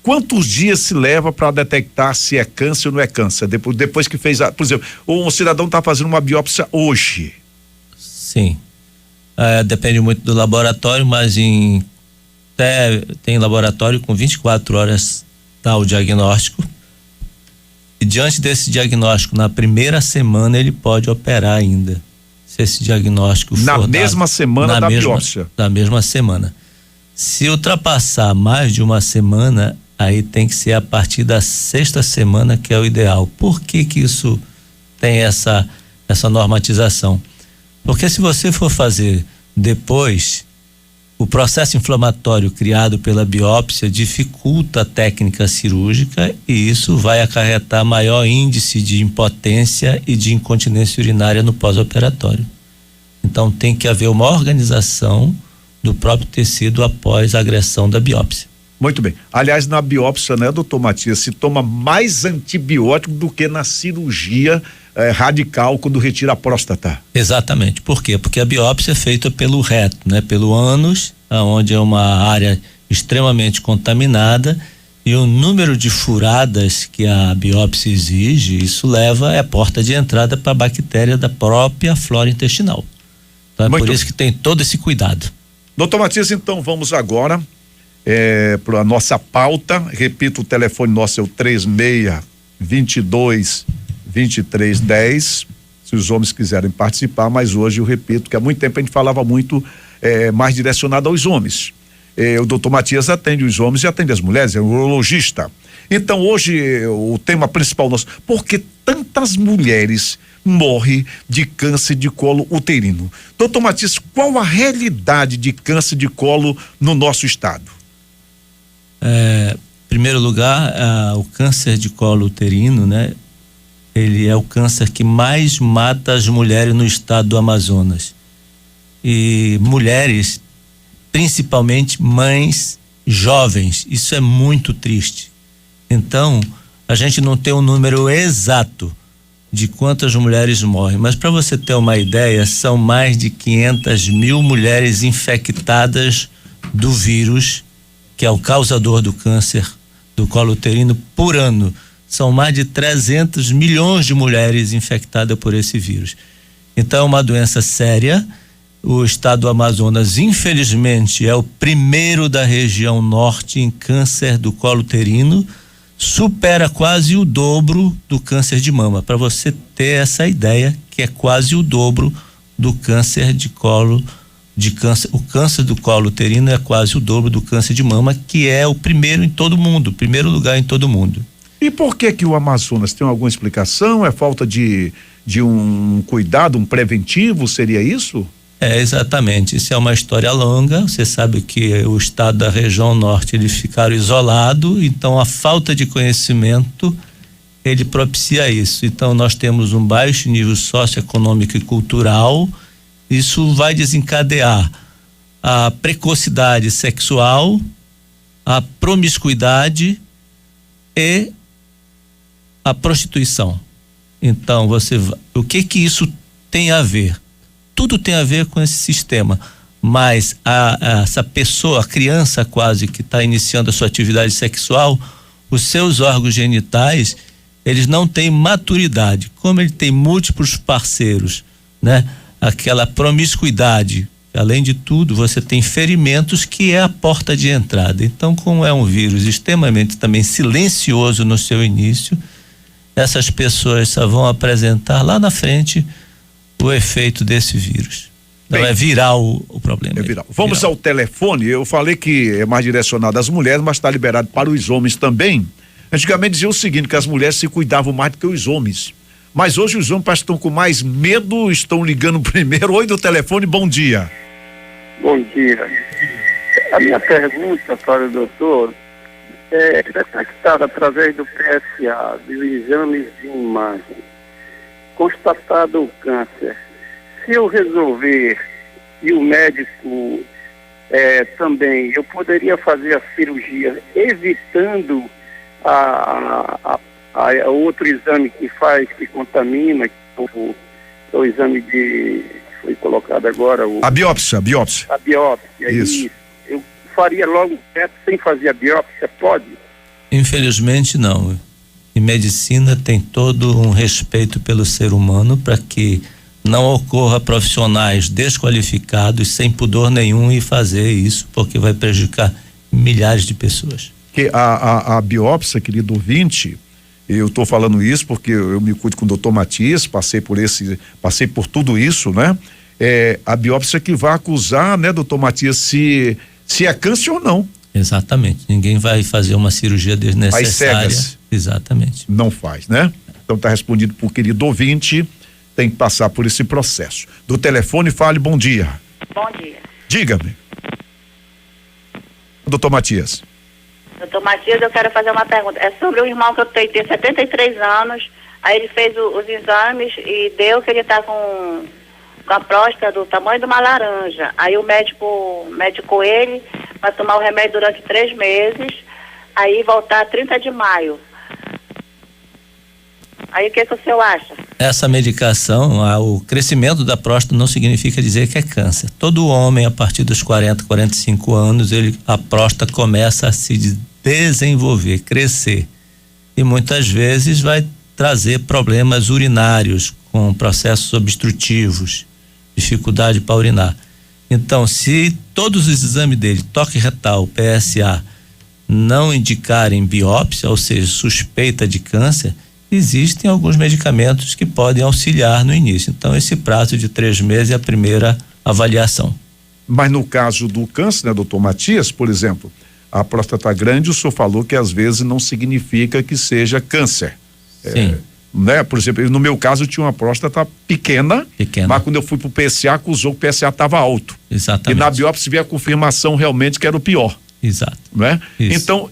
quantos dias se leva para detectar se é câncer ou não é câncer? Depois que fez por exemplo, um cidadão está fazendo uma biópsia hoje. Sim, depende muito do laboratório, mas tem laboratório com 24 horas dá o diagnóstico. E diante desse diagnóstico, na primeira semana ele pode operar ainda. Se esse diagnóstico for na mesma semana da biópsia. Na mesma semana. Se ultrapassar mais de uma semana, aí tem que ser a partir da 6ª semana, que é o ideal. Por que isso tem essa normatização? Porque se você for fazer depois, o processo inflamatório criado pela biópsia dificulta a técnica cirúrgica e isso vai acarretar maior índice de impotência e de incontinência urinária no pós-operatório. Então tem que haver uma organização do próprio tecido após a agressão da biópsia. Muito bem. Aliás, na biópsia, né, doutor Matias, se toma mais antibiótico do que na cirurgia radical quando retira a próstata. Exatamente. Por quê? Porque a biópsia é feita pelo reto, né? Pelo ânus, onde é uma área extremamente contaminada e o número de furadas que a biópsia exige, isso é a porta de entrada para a bactéria da própria flora intestinal. Então é por isso que tem todo esse cuidado. Doutor Matias, então vamos agora para a nossa pauta. Repito, o telefone nosso é o 22-23-10, se os homens quiserem participar, mas hoje eu repito que há muito tempo a gente falava muito mais direcionado aos homens. O doutor Matias atende os homens e atende as mulheres, é um urologista. Então hoje o tema principal nosso, por que tantas mulheres morrem de câncer de colo uterino? Doutor Matias, qual a realidade de câncer de colo no nosso estado? Em primeiro lugar, o câncer de colo uterino, né? Ele é o câncer que mais mata as mulheres no estado do Amazonas. E mulheres, principalmente mães jovens, isso é muito triste. Então, a gente não tem um número exato de quantas mulheres morrem, mas para você ter uma ideia, são mais de 500 mil mulheres infectadas do vírus, que é o causador do câncer do colo uterino, por ano. São mais de 300 milhões de mulheres infectadas por esse vírus. Então é uma doença séria. O estado do Amazonas, infelizmente, é o primeiro da região norte em câncer do colo uterino, supera quase o dobro do câncer de mama, para você ter essa ideia que é quase o dobro do câncer de colo, o câncer do colo uterino é quase o dobro do câncer de mama, que é o primeiro em todo mundo, primeiro lugar em todo mundo. E por que o Amazonas tem alguma explicação? É falta de um cuidado, um preventivo, seria isso? Exatamente, isso é uma história longa. Você sabe que o estado da região norte, eles ficaram isolados, então a falta de conhecimento, ele propicia isso. Então nós temos um baixo nível socioeconômico e cultural, isso vai desencadear a precocidade sexual, a promiscuidade e a prostituição. Então o que isso tem a ver? Tudo tem a ver com esse sistema, mas essa pessoa, a criança quase que está iniciando a sua atividade sexual, os seus órgãos genitais, eles não têm maturidade. Como ele tem múltiplos parceiros, né? Aquela promiscuidade, além de tudo, você tem ferimentos, que é a porta de entrada. Então, como é um vírus extremamente também silencioso no seu início, essas pessoas só vão apresentar lá na frente o efeito desse vírus. Então é viral o problema. É viral. Vamos ao telefone. Eu falei que é mais direcionado às mulheres, mas está liberado para os homens também. Antigamente dizia o seguinte, que as mulheres se cuidavam mais do que os homens. Mas hoje os homens estão com mais medo, estão ligando primeiro. Oi do telefone, bom dia. Bom dia. A minha pergunta para o doutor é detectada através do PSA, do exame de imagem. Constatado o câncer, se eu resolver e o médico também, eu poderia fazer a cirurgia evitando a outro exame que contamina, o exame que foi colocado agora. A biópsia. A biópsia, isso. Eu faria logo sem fazer a biópsia, pode? Infelizmente não. Em medicina tem todo um respeito pelo ser humano para que não ocorra profissionais desqualificados sem pudor nenhum e fazer isso, porque vai prejudicar milhares de pessoas. Que a biópsia, querido ouvinte, eu estou falando isso porque eu me cuido com o doutor Matias, passei por tudo isso, né? A biópsia que vai acusar, né, doutor Matias, se é câncer ou não. Exatamente, ninguém vai fazer uma cirurgia desnecessária. Às cegas. Exatamente. Não faz, né? Então tá respondido por querido ouvinte, tem que passar por esse processo. Do telefone, fale, bom dia. Bom dia. Diga-me. Doutor Matias. Doutor Matias, eu quero fazer uma pergunta. É sobre um irmão que eu tenho, tem 73 anos, aí ele fez os exames e deu que ele tá com a próstata do tamanho de uma laranja. Aí o médico medicou ele para tomar o remédio durante 3 meses, aí voltar 30 de maio. Aí o que o senhor acha? Essa medicação, o crescimento da próstata não significa dizer que é câncer. Todo homem, a partir dos 40, 45 anos, a próstata começa a se desenvolver, crescer. E muitas vezes vai trazer problemas urinários, com processos obstrutivos, dificuldade para urinar. Então, se todos os exames dele, toque retal, PSA, não indicarem biópsia, ou seja, suspeita de câncer, existem alguns medicamentos que podem auxiliar no início. Então, esse prazo de 3 meses é a primeira avaliação. Mas no caso do câncer, né, doutor Matias, por exemplo, a próstata grande, o senhor falou que às vezes não significa que seja câncer. Sim. Né? Por exemplo, no meu caso eu tinha uma próstata pequena, mas quando eu fui pro PSA, acusou que o PSA estava alto. Exatamente. E na biópsia veio a confirmação realmente que era o pior. Exato. Né? Isso. Então,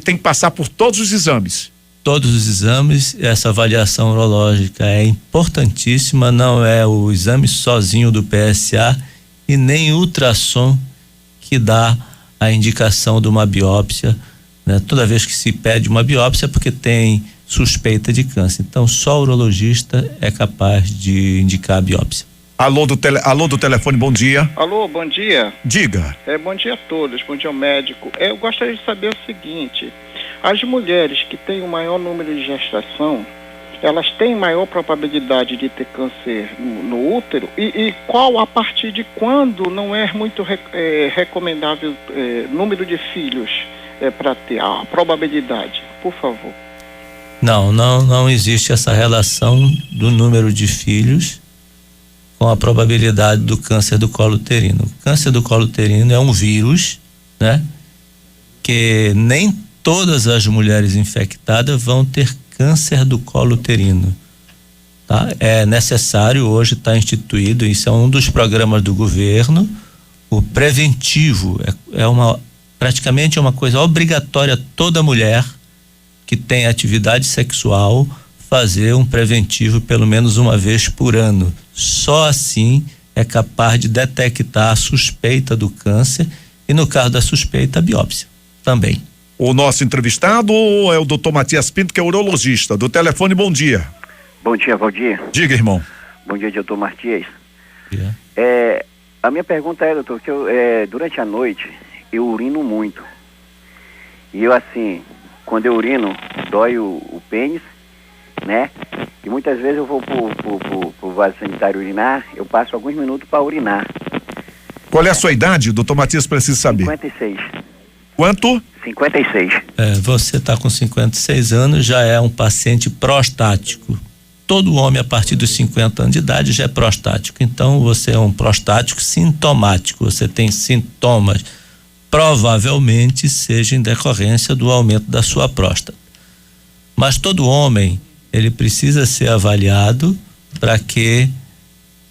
tem que passar por todos os exames. Todos os exames, essa avaliação urológica é importantíssima, não é o exame sozinho do PSA e nem ultrassom que dá a indicação de uma biópsia, né? Toda vez que se pede uma biópsia é porque tem suspeita de câncer. Então, só o urologista é capaz de indicar a biópsia. Alô do telefone, bom dia. Alô, bom dia. Diga. Bom dia a todos, bom dia ao médico. Eu gostaria de saber o seguinte: as mulheres que têm o maior número de gestação, elas têm maior probabilidade de ter câncer no útero? E qual, a partir de quando não é muito recomendável número de filhos para ter a probabilidade? Por favor. Não existe essa relação do número de filhos com a probabilidade do câncer do colo uterino. O câncer do colo uterino é um vírus, né? Que nem todas as mulheres infectadas vão ter câncer do colo uterino, tá? É necessário, hoje está instituído, isso é um dos programas do governo, o preventivo, praticamente uma coisa obrigatória, toda mulher que tem atividade sexual fazer um preventivo pelo menos uma vez por ano. Só assim é capaz de detectar a suspeita do câncer e, no caso da suspeita, a biópsia também. O nosso entrevistado é o doutor Matias Pinto, que é urologista. Do telefone, bom dia. Bom dia, Valdir. Diga, irmão. Bom dia, doutor Matias. Yeah. A minha pergunta é, doutor, que durante a noite eu urino muito. E eu, assim, quando eu urino, dói o pênis, né? E muitas vezes eu vou pro vaso sanitário urinar, eu passo alguns minutos para urinar. Qual é a sua idade, doutor Matias, precisa saber? 56. Quanto? 56. Você está com 56 anos, já é um paciente prostático. Todo homem a partir dos 50 anos de idade já é prostático. Então você é um prostático sintomático. Você tem sintomas, provavelmente seja em decorrência do aumento da sua próstata. Mas todo homem, ele precisa ser avaliado para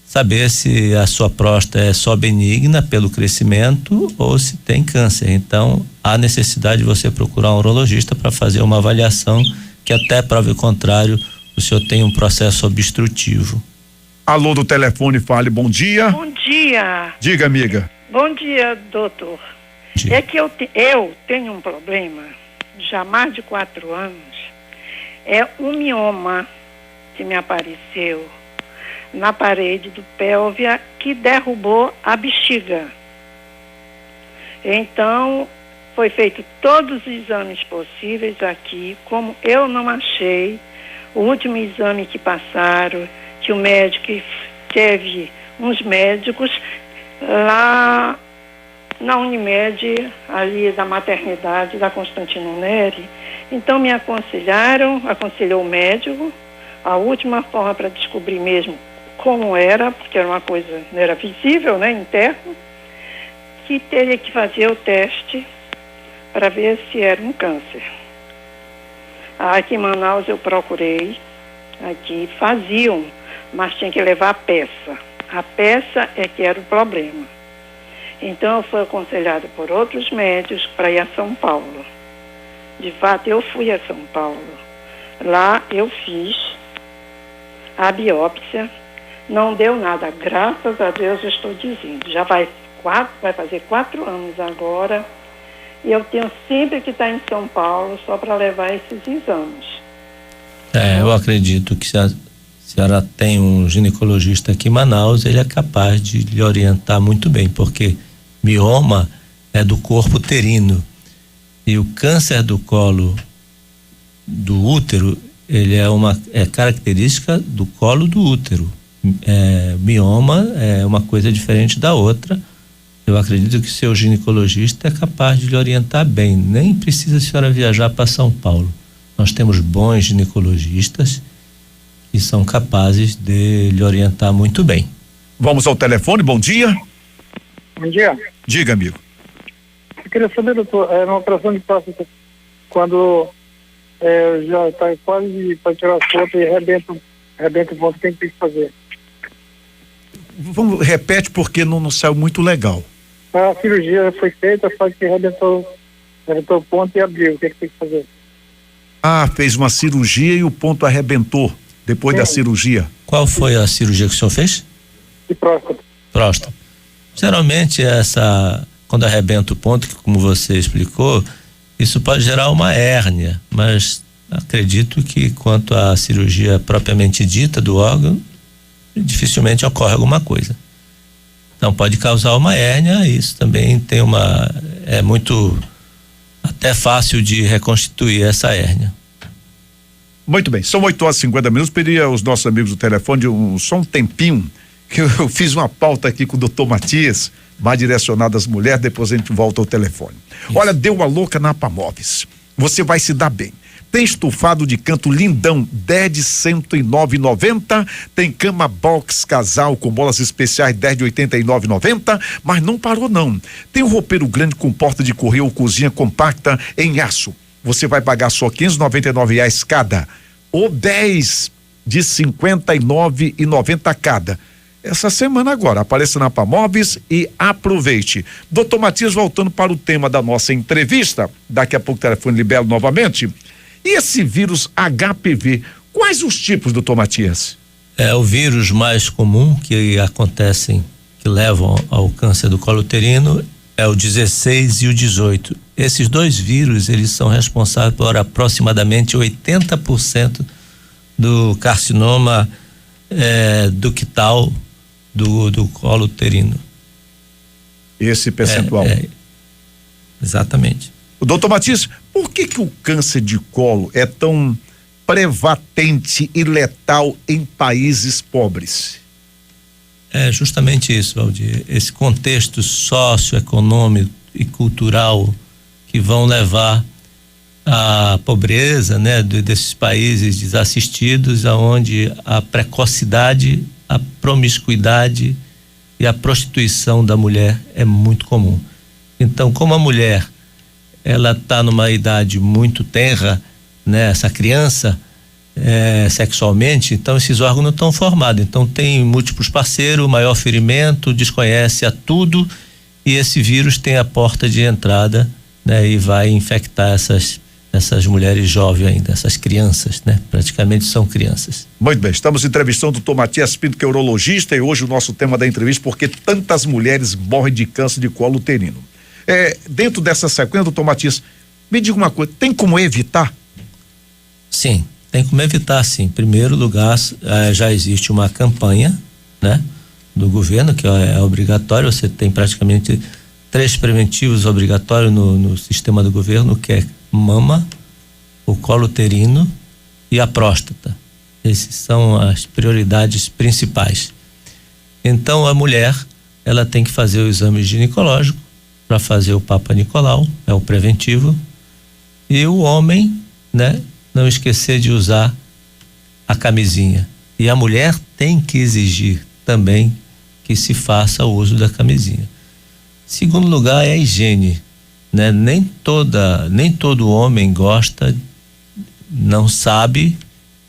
saber se a sua próstata é só benigna pelo crescimento ou se tem câncer. Então, há necessidade de você procurar um urologista para fazer uma avaliação que, até prova o contrário, o senhor tem um processo obstrutivo. Alô do telefone, fale, bom dia. Bom dia. Diga, amiga. Bom dia, doutor. É que eu tenho um problema já há mais de 4 anos. É um mioma que me apareceu na parede do pélvia que derrubou a bexiga. Então, foi feito todos os exames possíveis aqui. Como eu não achei o último exame que passaram, que o médico teve uns médicos lá na Unimed, ali da maternidade da Constantino Neri. Então me aconselhou o médico, a última forma para descobrir mesmo como era, porque era uma coisa, não era visível, né, interno, que teria que fazer o teste para ver se era um câncer. Aqui em Manaus eu procurei, aqui faziam, mas tinha que levar a peça. A peça é que era o problema. Então eu fui aconselhada por outros médicos para ir a São Paulo. De fato, eu fui a São Paulo. Lá eu fiz a biópsia, não deu nada, graças a Deus eu estou dizendo. Já vai fazer 4 anos agora, e eu tenho sempre que estar em São Paulo só para levar esses exames. Eu acredito que se a senhora tem um ginecologista aqui em Manaus, ele é capaz de lhe orientar muito bem, porque mioma é do corpo uterino. E o câncer do colo do útero, ele é característica do colo do útero. Mioma é uma coisa diferente da outra. Eu acredito que seu ginecologista é capaz de lhe orientar bem. Nem precisa a senhora viajar para São Paulo. Nós temos bons ginecologistas que são capazes de lhe orientar muito bem. Vamos ao telefone, bom dia. Bom dia. Diga, amigo. Eu queria saber, doutor, uma operação de próstata, quando já está quase para tirar a foto e arrebenta o ponto, tem que fazer. Repete porque não saiu muito legal. A cirurgia foi feita, só que arrebentou o ponto e abriu. O que tem que fazer? Ah, fez uma cirurgia e o ponto arrebentou depois da cirurgia. Qual foi a cirurgia que o senhor fez? De próstata. Próstata. Geralmente quando arrebenta o ponto, que como você explicou, isso pode gerar uma hérnia, mas acredito que quanto à cirurgia propriamente dita do órgão, dificilmente ocorre alguma coisa. Então pode causar uma hérnia, isso também é muito até fácil de reconstituir essa hérnia. Muito bem, são 8h50. Pediria aos nossos amigos do telefone só um tempinho, que eu fiz uma pauta aqui com o Dr. Matias, mais direcionada às mulheres, depois a gente volta ao telefone. Isso. Olha, deu uma louca na Apamóveis. Você vai se dar bem. Tem estofado de canto lindão, 10 de 109,90. Tem cama box casal com molas especiais, 10 de 89,90. Mas não parou não. Tem um roupeiro grande com porta de correio ou cozinha compacta em aço. Você vai pagar só R$599 cada, ou 10 de 59,90 cada. Essa semana agora, apareça na Apamóveis e aproveite. Doutor Matias, voltando para o tema da nossa entrevista, daqui a pouco o telefone libera novamente. E esse vírus HPV, quais os tipos, doutor Matias? É o vírus mais comum que levam ao câncer do colo uterino, é o 16 e o 18. Esses dois vírus, eles são responsáveis por aproximadamente 80% do carcinoma ductal do colo uterino. Esse percentual. Exatamente. O doutor Matias, por que o câncer de colo é tão prevalente e letal em países pobres? É justamente isso, Valdir. Esse contexto socioeconômico e cultural que vão levar à pobreza, né, desses países desassistidos, aonde a precocidade, a promiscuidade e a prostituição da mulher é muito comum. Então, como a mulher ela está numa idade muito tenra, né, essa criança, sexualmente, então esses órgãos não estão formados, então tem múltiplos parceiros, maior ferimento, desconhece a tudo, e esse vírus tem a porta de entrada, né, e vai infectar essas mulheres jovens ainda, essas crianças, né? Praticamente são crianças. Muito bem, estamos entrevistando o Dr. Matias Pinto, que é urologista, e hoje o nosso tema da entrevista, porque tantas mulheres morrem de câncer de colo uterino. Dentro dessa sequência, doutor Matias, me diga uma coisa, tem como evitar? Sim, tem como evitar, sim. Em primeiro lugar, já existe uma campanha, né, do governo, que é obrigatório, você tem praticamente 3 preventivos obrigatórios no sistema do governo, que é mama, o colo uterino e a próstata. Essas são as prioridades principais. Então a mulher, ela tem que fazer o exame ginecológico para fazer o Papa Nicolau, é o preventivo, e o homem, né, não esquecer de usar a camisinha. E a mulher tem que exigir também que se faça o uso da camisinha. Segundo lugar é a higiene, né? Nem todo homem gosta, não sabe,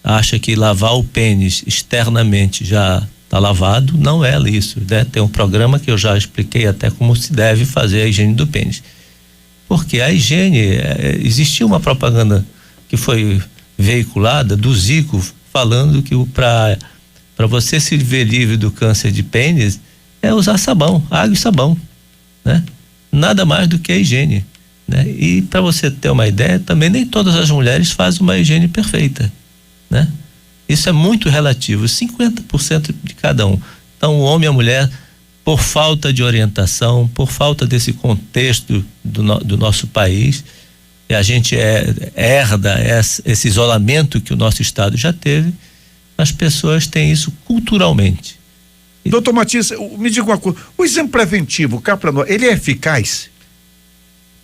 acha que lavar o pênis externamente já está lavado, não é isso, né? Tem um programa que eu já expliquei até como se deve fazer a higiene do pênis. Porque a higiene, existia uma propaganda que foi veiculada do Zico falando que para você se ver livre do câncer de pênis é usar sabão, água e sabão, né? Nada mais do que a higiene, né? E para você ter uma ideia, também nem todas as mulheres fazem uma higiene perfeita, né? Isso é muito relativo, 50% de cada um. Então o homem e a mulher, por falta de orientação, por falta desse contexto do nosso país, e a gente herda esse isolamento que o nosso estado já teve, as pessoas têm isso culturalmente. Doutor Matias, me diga uma coisa, o exame preventivo, cá para nós, ele é eficaz?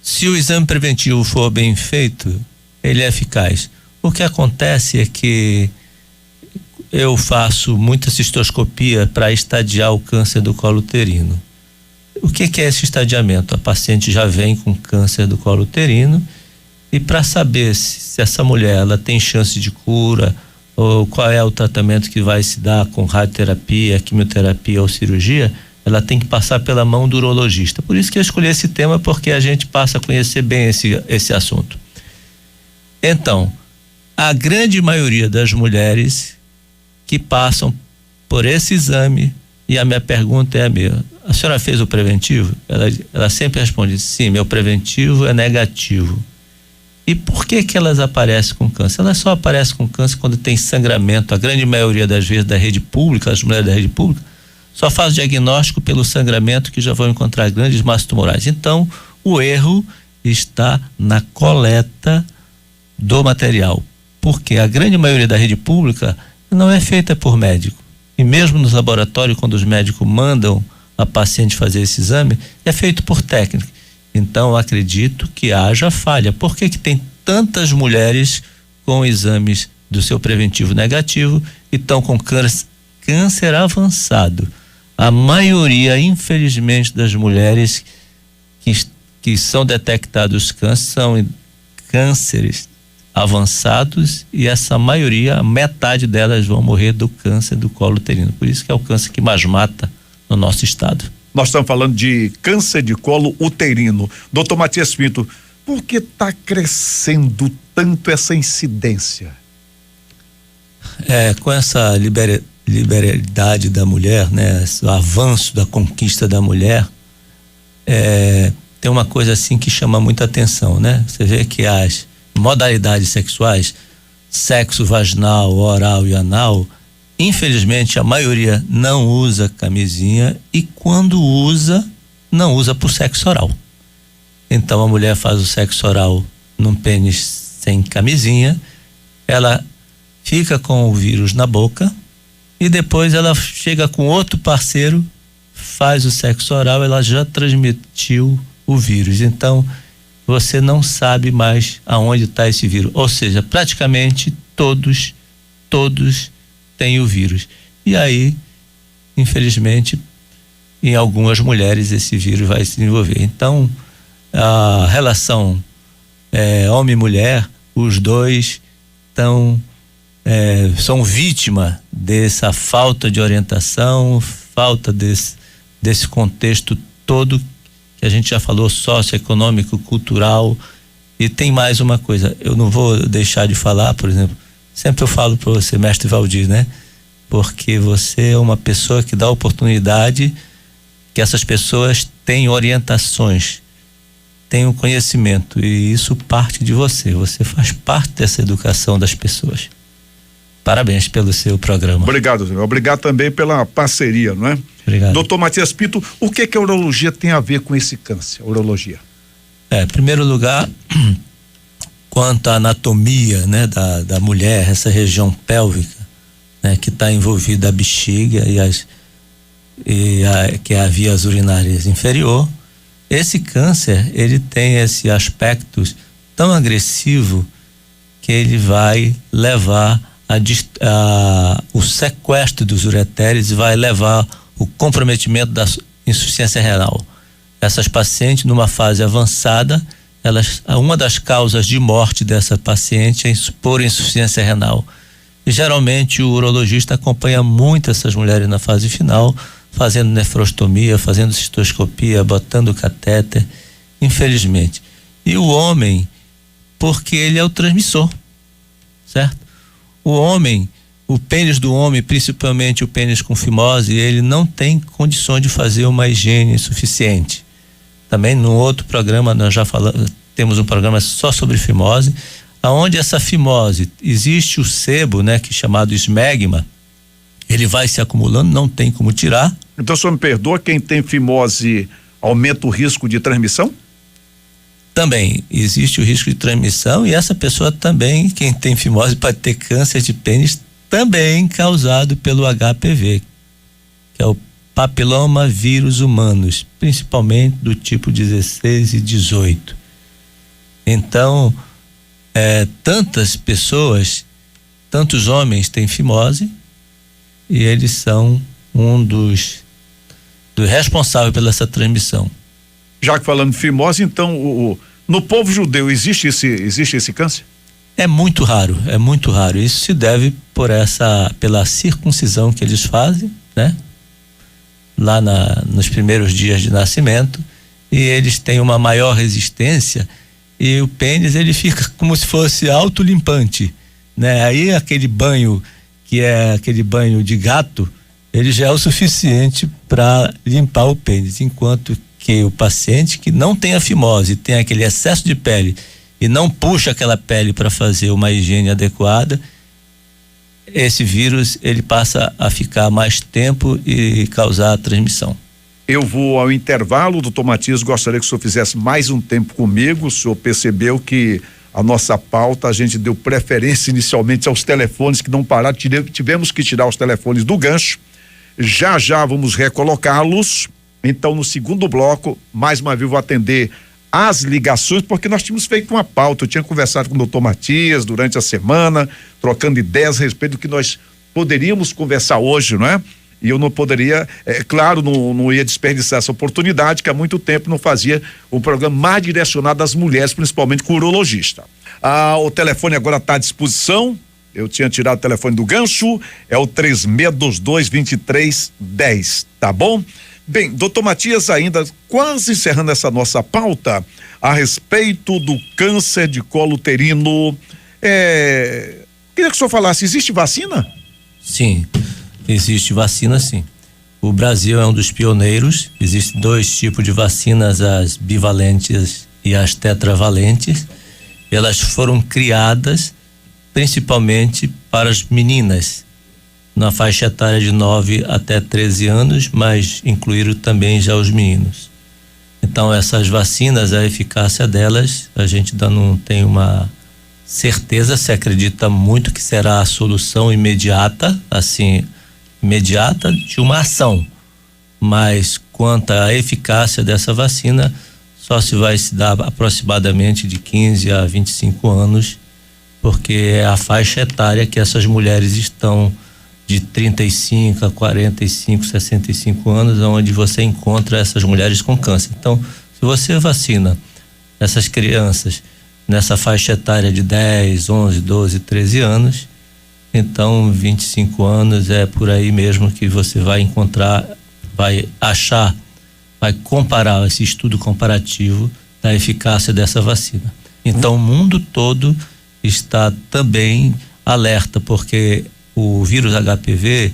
Se o exame preventivo for bem feito, ele é eficaz. O que acontece é que eu faço muita cistoscopia para estadiar o câncer do colo uterino. O que é esse estadiamento? A paciente já vem com câncer do colo uterino e para saber se essa mulher ela tem chance de cura ou qual é o tratamento que vai se dar com radioterapia, quimioterapia ou cirurgia, ela tem que passar pela mão do urologista. Por isso que eu escolhi esse tema, porque a gente passa a conhecer bem esse assunto. Então, a grande maioria das mulheres que passam por esse exame, e a minha pergunta é a mesma: a senhora fez o preventivo? Ela sempre responde: sim, meu preventivo é negativo. E por que elas aparecem com câncer? Elas só aparecem com câncer quando tem sangramento. A grande maioria das vezes da rede pública, as mulheres da rede pública, só faz o diagnóstico pelo sangramento, que já vão encontrar grandes massas tumorais. Então, o erro está na coleta do material, porque a grande maioria da rede pública não é feita por médico. E mesmo nos laboratórios, quando os médicos mandam a paciente fazer esse exame, é feito por técnico. Então, eu acredito que haja falha. Por que tem tantas mulheres com exames do seu preventivo negativo e estão com câncer avançado? A maioria, infelizmente, das mulheres que são detectados câncer são cânceres avançados, e essa maioria, a metade delas vão morrer do câncer do colo uterino. Por isso que é o câncer que mais mata no nosso estado. Nós estamos falando de câncer de colo uterino. Doutor Matias Pinto, por que está crescendo tanto essa incidência? Com essa liberalidade da mulher, né, o avanço da conquista da mulher, tem uma coisa assim que chama muita atenção, né? Você vê que as modalidades sexuais, sexo vaginal, oral e anal, infelizmente a maioria não usa camisinha, e quando usa, não usa por sexo oral. Então a mulher faz o sexo oral num pênis sem camisinha, ela fica com o vírus na boca e depois ela chega com outro parceiro, faz o sexo oral, ela já transmitiu o vírus. Então você não sabe mais aonde está esse vírus. Ou seja, praticamente todos têm o vírus. E aí, infelizmente, em algumas mulheres esse vírus vai se desenvolver. Então, a relação homem e mulher, os dois são vítima dessa falta de orientação, falta desse contexto todo que a gente já falou, socioeconômico, cultural. E tem mais uma coisa, eu não vou deixar de falar, por exemplo, sempre eu falo para você, mestre Valdir, né? Porque você é uma pessoa que dá oportunidade que essas pessoas têm orientações, têm um conhecimento, e isso parte de você. Você faz parte dessa educação das pessoas. Parabéns pelo seu programa. Obrigado, senhor. Obrigado também pela parceria, não é? Obrigado. Doutor Matias Pinto, o que a urologia tem a ver com esse câncer? Urologia. Em primeiro lugar, quanto à anatomia, né, da mulher, essa região pélvica, né, que está envolvida a bexiga que é a vias urinárias inferior, esse câncer, ele tem esse aspecto tão agressivo que ele vai levar o sequestro dos ureteres, e vai levar o comprometimento da insuficiência renal. Essas pacientes, numa fase avançada, uma das causas de morte dessa paciente é por insuficiência renal. E geralmente o urologista acompanha muito essas mulheres na fase final, fazendo nefrostomia, fazendo cistoscopia, botando catéter, infelizmente. E o homem, porque ele é o transmissor, certo? O homem, o pênis do homem, principalmente o pênis com fimose, ele não tem condições de fazer uma higiene suficiente. Também no outro programa nós já falamos, temos um programa só sobre fimose, aonde essa fimose, existe o sebo, né, que é chamado esmegma, ele vai se acumulando, não tem como tirar. Então, o senhor me perdoa, quem tem fimose aumenta o risco de transmissão? Também existe o risco de transmissão, e essa pessoa também, quem tem fimose, pode ter câncer de pênis, também causado pelo HPV, que é o papiloma vírus humanos, principalmente do tipo 16 e 18. Então, tantas pessoas, tantos homens têm fimose e eles são um dos responsáveis pela essa transmissão. Já que falando de fimose, então no povo judeu existe esse câncer? É muito raro. Isso se deve pela circuncisão que eles fazem, né? Lá nos primeiros dias de nascimento, e eles têm uma maior resistência e o pênis ele fica como se fosse autolimpante, né? Aí aquele banho que é aquele banho de gato, ele já é o suficiente para limpar o pênis, enquanto que o paciente que não tem a fimose, tem aquele excesso de pele e não puxa aquela pele para fazer uma higiene adequada, esse vírus ele passa a ficar mais tempo e causar a transmissão. Eu vou ao intervalo, doutor Matias, gostaria que o senhor fizesse mais um tempo comigo. O senhor percebeu que a nossa pauta, a gente deu preferência inicialmente aos telefones que não pararam, tivemos que tirar os telefones do gancho, já vamos recolocá-los. Então, no segundo bloco, mais uma vez vou atender as ligações, porque nós tínhamos feito uma pauta. Eu tinha conversado com o doutor Matias durante a semana, trocando ideias a respeito do que nós poderíamos conversar hoje, não é? E eu não poderia, claro, não ia desperdiçar essa oportunidade, que há muito tempo não fazia um programa mais direcionado às mulheres, principalmente com urologista. O telefone agora está à disposição. Eu tinha tirado o telefone do gancho, é o 3622-2310, tá bom? Bem, doutor Matias, ainda quase encerrando essa nossa pauta a respeito do câncer de colo uterino, queria que o senhor falasse, existe vacina? Sim, existe vacina sim. O Brasil é um dos pioneiros, existem 2 tipos de vacinas, as bivalentes e as tetravalentes. Elas foram criadas principalmente para as meninas, na faixa etária de 9 até 13 anos, mas incluíram também já os meninos. Então essas vacinas, a eficácia delas, a gente ainda não tem uma certeza, se acredita muito que será a solução imediata de uma ação, mas quanto à eficácia dessa vacina, só se vai se dar aproximadamente de 15 a 25 anos, porque é a faixa etária que essas mulheres estão de 35 a 45, 65 anos, onde você encontra essas mulheres com câncer. Então, se você vacina essas crianças nessa faixa etária de 10, 11, 12, 13 anos, então 25 anos é por aí mesmo que você vai encontrar, vai comparar esse estudo comparativo da eficácia dessa vacina. Então o mundo todo está também alerta, porque o vírus HPV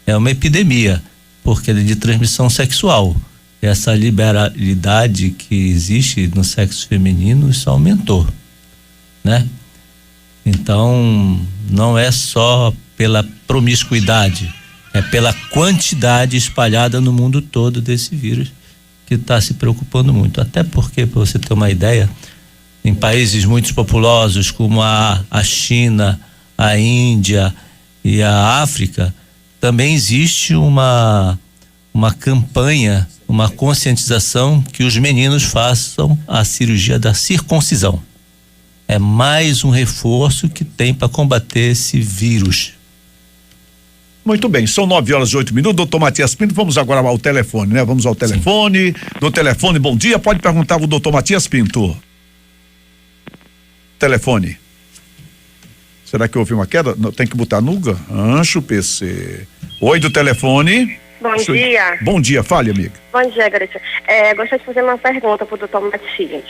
é uma epidemia, porque ele é de transmissão sexual. Essa liberalidade que existe no sexo feminino, isso aumentou, né? Então não é só pela promiscuidade, é pela quantidade espalhada no mundo todo desse vírus que está se preocupando muito. Até porque, para você ter uma ideia, em países muito populosos como a China, a Índia e a África, também existe uma campanha, uma conscientização que os meninos façam a cirurgia da circuncisão. É mais um reforço que tem para combater esse vírus. Muito bem, são 9h08, doutor Matias Pinto. Vamos agora ao telefone, né? Vamos ao telefone. Sim. Do telefone, bom dia, pode perguntar ao doutor Matias Pinto. Telefone. Será que houve uma queda? Não, tem que botar no gancho, PC. Oi, do telefone. Bom dia. Bom dia, fale, amiga. Bom dia, garotinho. Gostaria de fazer uma pergunta pro doutor Matias.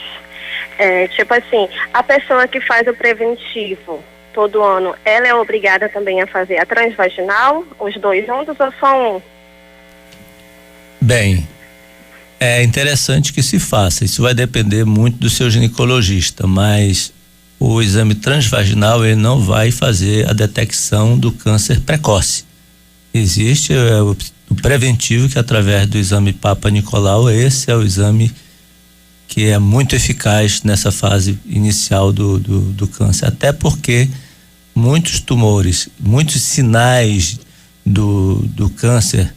Tipo assim, a pessoa que faz o preventivo todo ano, ela é obrigada também a fazer a transvaginal, os 2 juntos ou só um? Bem, é interessante que se faça, isso vai depender muito do seu ginecologista, mas o exame transvaginal ele não vai fazer a detecção do câncer precoce. Existe o preventivo, que através do exame Papa Nicolau, esse é o exame que é muito eficaz nessa fase inicial do câncer, até porque muitos tumores, muitos sinais do câncer,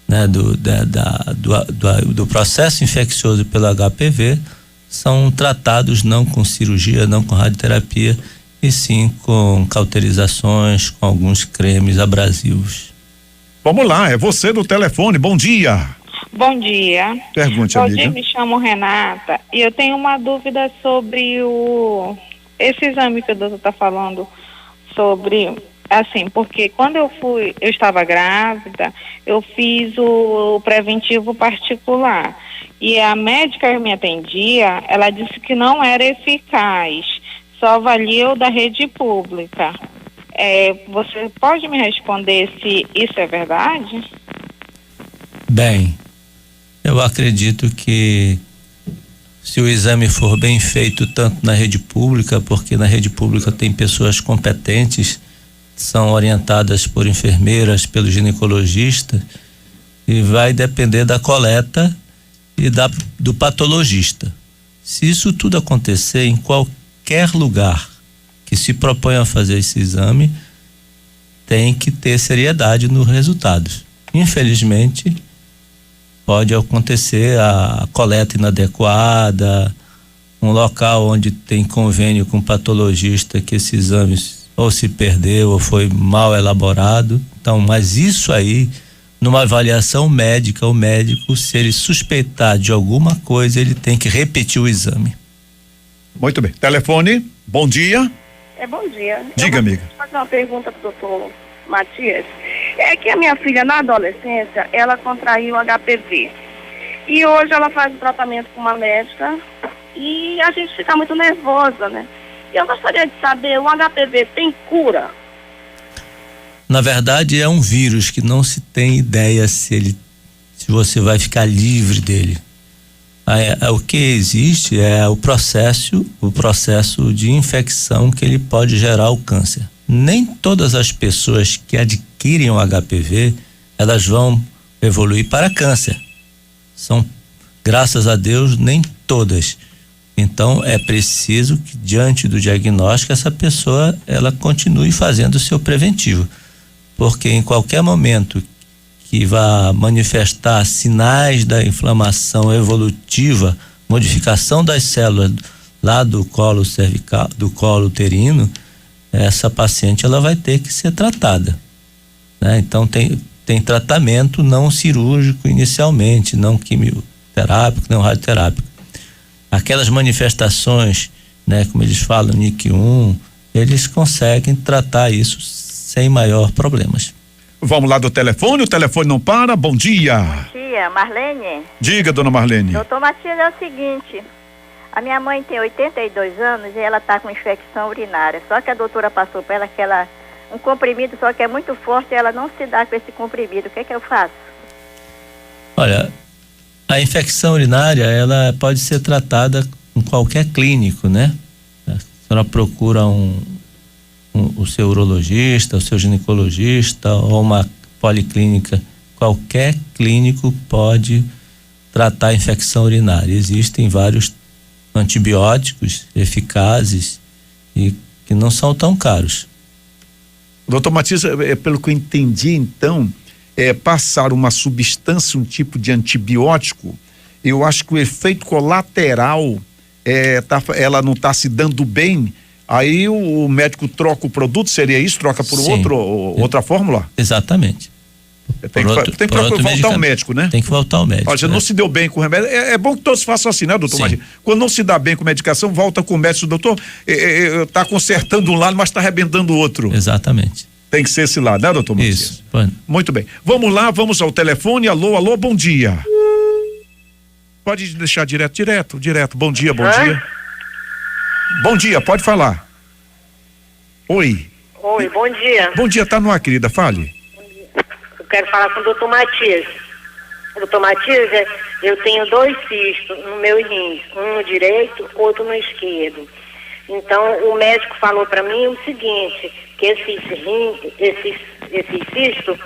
né, do processo infeccioso pelo HPV são tratados não com cirurgia, não com radioterapia, e sim com cauterizações, com alguns cremes abrasivos. Vamos lá, é você do telefone, bom dia. Bom dia. Pergunte, Bom amiga. dia, me chamo Renata e eu tenho uma dúvida sobre esse exame que o doutor está falando sobre, assim, porque quando eu estava grávida, eu fiz o preventivo particular e a médica que me atendia, ela disse que não era eficaz, só valia o da rede pública. Você pode me responder se isso é verdade? Bem, eu acredito que se o exame for bem feito tanto na rede pública, porque na rede pública tem pessoas competentes, são orientadas por enfermeiras, pelo ginecologista, e vai depender da coleta e do patologista. Se isso tudo acontecer em qualquer lugar que se propõe a fazer esse exame, tem que ter seriedade nos resultados. Infelizmente, pode acontecer a coleta inadequada, um local onde tem convênio com patologista que esse exame ou se perdeu ou foi mal elaborado. Então, mas isso aí, numa avaliação médica, o médico, se ele suspeitar de alguma coisa, ele tem que repetir o exame. Muito bem. Telefone, bom dia. Bom dia. Diga, amiga. Vou fazer uma pergunta pro doutor Matias. É que a minha filha, na adolescência, ela contraiu HPV. E hoje ela faz um tratamento com uma médica e a gente fica muito nervosa, né? E eu gostaria de saber, o HPV tem cura? Na verdade, é um vírus que não se tem ideia se você vai ficar livre dele. O que existe é o processo de infecção que ele pode gerar o câncer. Nem todas as pessoas que adquirem o HPV, elas vão evoluir para câncer. São, graças a Deus, nem todas. Então, é preciso que, diante do diagnóstico, essa pessoa, ela continue fazendo o seu preventivo. Porque em qualquer momento que vá manifestar sinais da inflamação evolutiva, modificação das células lá do colo cervical, do colo uterino, essa paciente ela vai ter que ser tratada, né? Então tem tratamento não cirúrgico inicialmente, não quimioterápico, não radioterápico. Aquelas manifestações, né, como eles falam, NIC1, eles conseguem tratar isso sem maior problemas. Vamos lá do telefone, o telefone não para, bom dia. Bom dia, Marlene. Diga, dona Marlene. Doutor Matias, é o seguinte, a minha mãe tem 82 anos e ela está com infecção urinária, só que a doutora passou para ela um comprimido, só que é muito forte e ela não se dá com esse comprimido, o que eu faço? Olha, a infecção urinária, ela pode ser tratada em qualquer clínico, né? A senhora procura o seu urologista, o seu ginecologista ou uma policlínica, qualquer clínico pode tratar a infecção urinária. Existem vários antibióticos eficazes e que não são tão caros. Doutor Matias, pelo que eu entendi, então, passar uma substância, um tipo de antibiótico, eu acho que o efeito colateral ela não está se dando bem. Aí o médico troca o produto, seria isso? Troca por outra fórmula? Exatamente. Tem que voltar ao médico, né? Tem que voltar ao médico. Olha, não se deu bem com o remédio. É bom que todos façam assim, né, doutor Matias? Quando não se dá bem com medicação, volta com o médico. Doutor, tá consertando um lado, mas tá arrebentando o outro. Exatamente. Tem que ser esse lado, né, doutor Matias? Isso. Muito bem. Vamos lá, vamos ao telefone. Alô, bom dia. Pode deixar direto. Bom dia. Bom dia, pode falar. Oi, bom dia. Bom dia, tá no ar, querida, fale. Eu quero falar com o doutor Matias. Doutor Matias, eu tenho 2 cistos no meu rim, um no direito, outro no esquerdo. Então, o médico falou para mim o seguinte, que esses cistos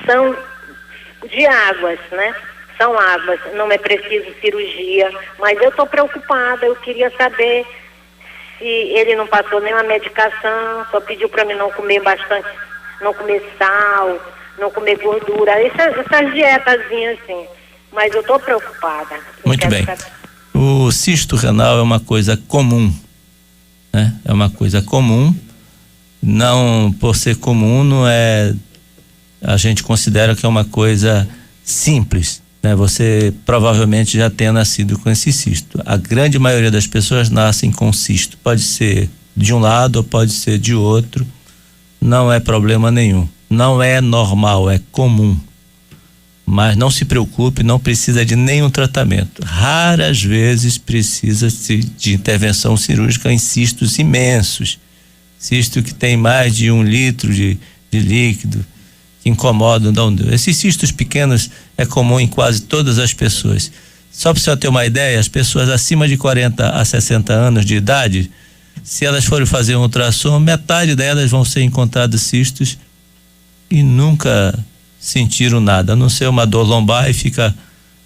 são de águas, né? São águas, não é preciso cirurgia, mas eu estou preocupada, eu queria saber se ele não passou nenhuma medicação, só pediu para mim não comer bastante, não comer sal, não comer gordura, essas dietazinhas assim, mas eu estou preocupada. Muito bem. O cisto renal é uma coisa comum, né? É uma coisa comum, não por ser comum, não é, a gente considera que é uma coisa simples, né? Você provavelmente já tenha nascido com esse cisto. A grande maioria das pessoas nascem com cisto, pode ser de um lado ou pode ser de outro, não é problema nenhum, não é normal, é comum. Mas não se preocupe, não precisa de nenhum tratamento. Raras vezes precisa-se de intervenção cirúrgica em cistos imensos. Cisto que tem mais de 1 litro de líquido, que incomodam. Esses cistos pequenos é comum em quase todas as pessoas. Só para você ter uma ideia, as pessoas acima de 40 a 60 anos de idade, se elas forem fazer um ultrassom, metade delas vão ser encontradas cistos e nunca sentiram nada, a não ser uma dor lombar e fica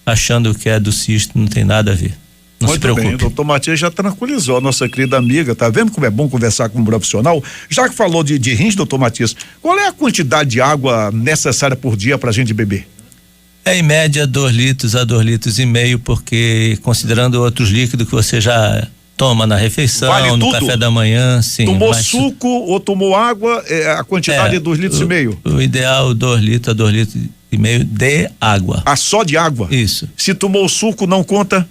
achando que é do cisto, não tem nada a ver. Não se preocupe. Muito bem, o doutor Matias já tranquilizou a nossa querida amiga, tá vendo como é bom conversar com um profissional? Já que falou de rins, doutor Matias, qual é a quantidade de água necessária por dia pra gente beber? É em média 2 litros a 2,5 litros, porque considerando outros líquidos que você já toma na refeição, vale no tudo? Café da manhã, sim. Tomou suco ou tomou água, a quantidade é 2,5 litros. O ideal 2 litros a 2,5 litros de água. Ah, só de água? Isso. Se tomou suco, não conta?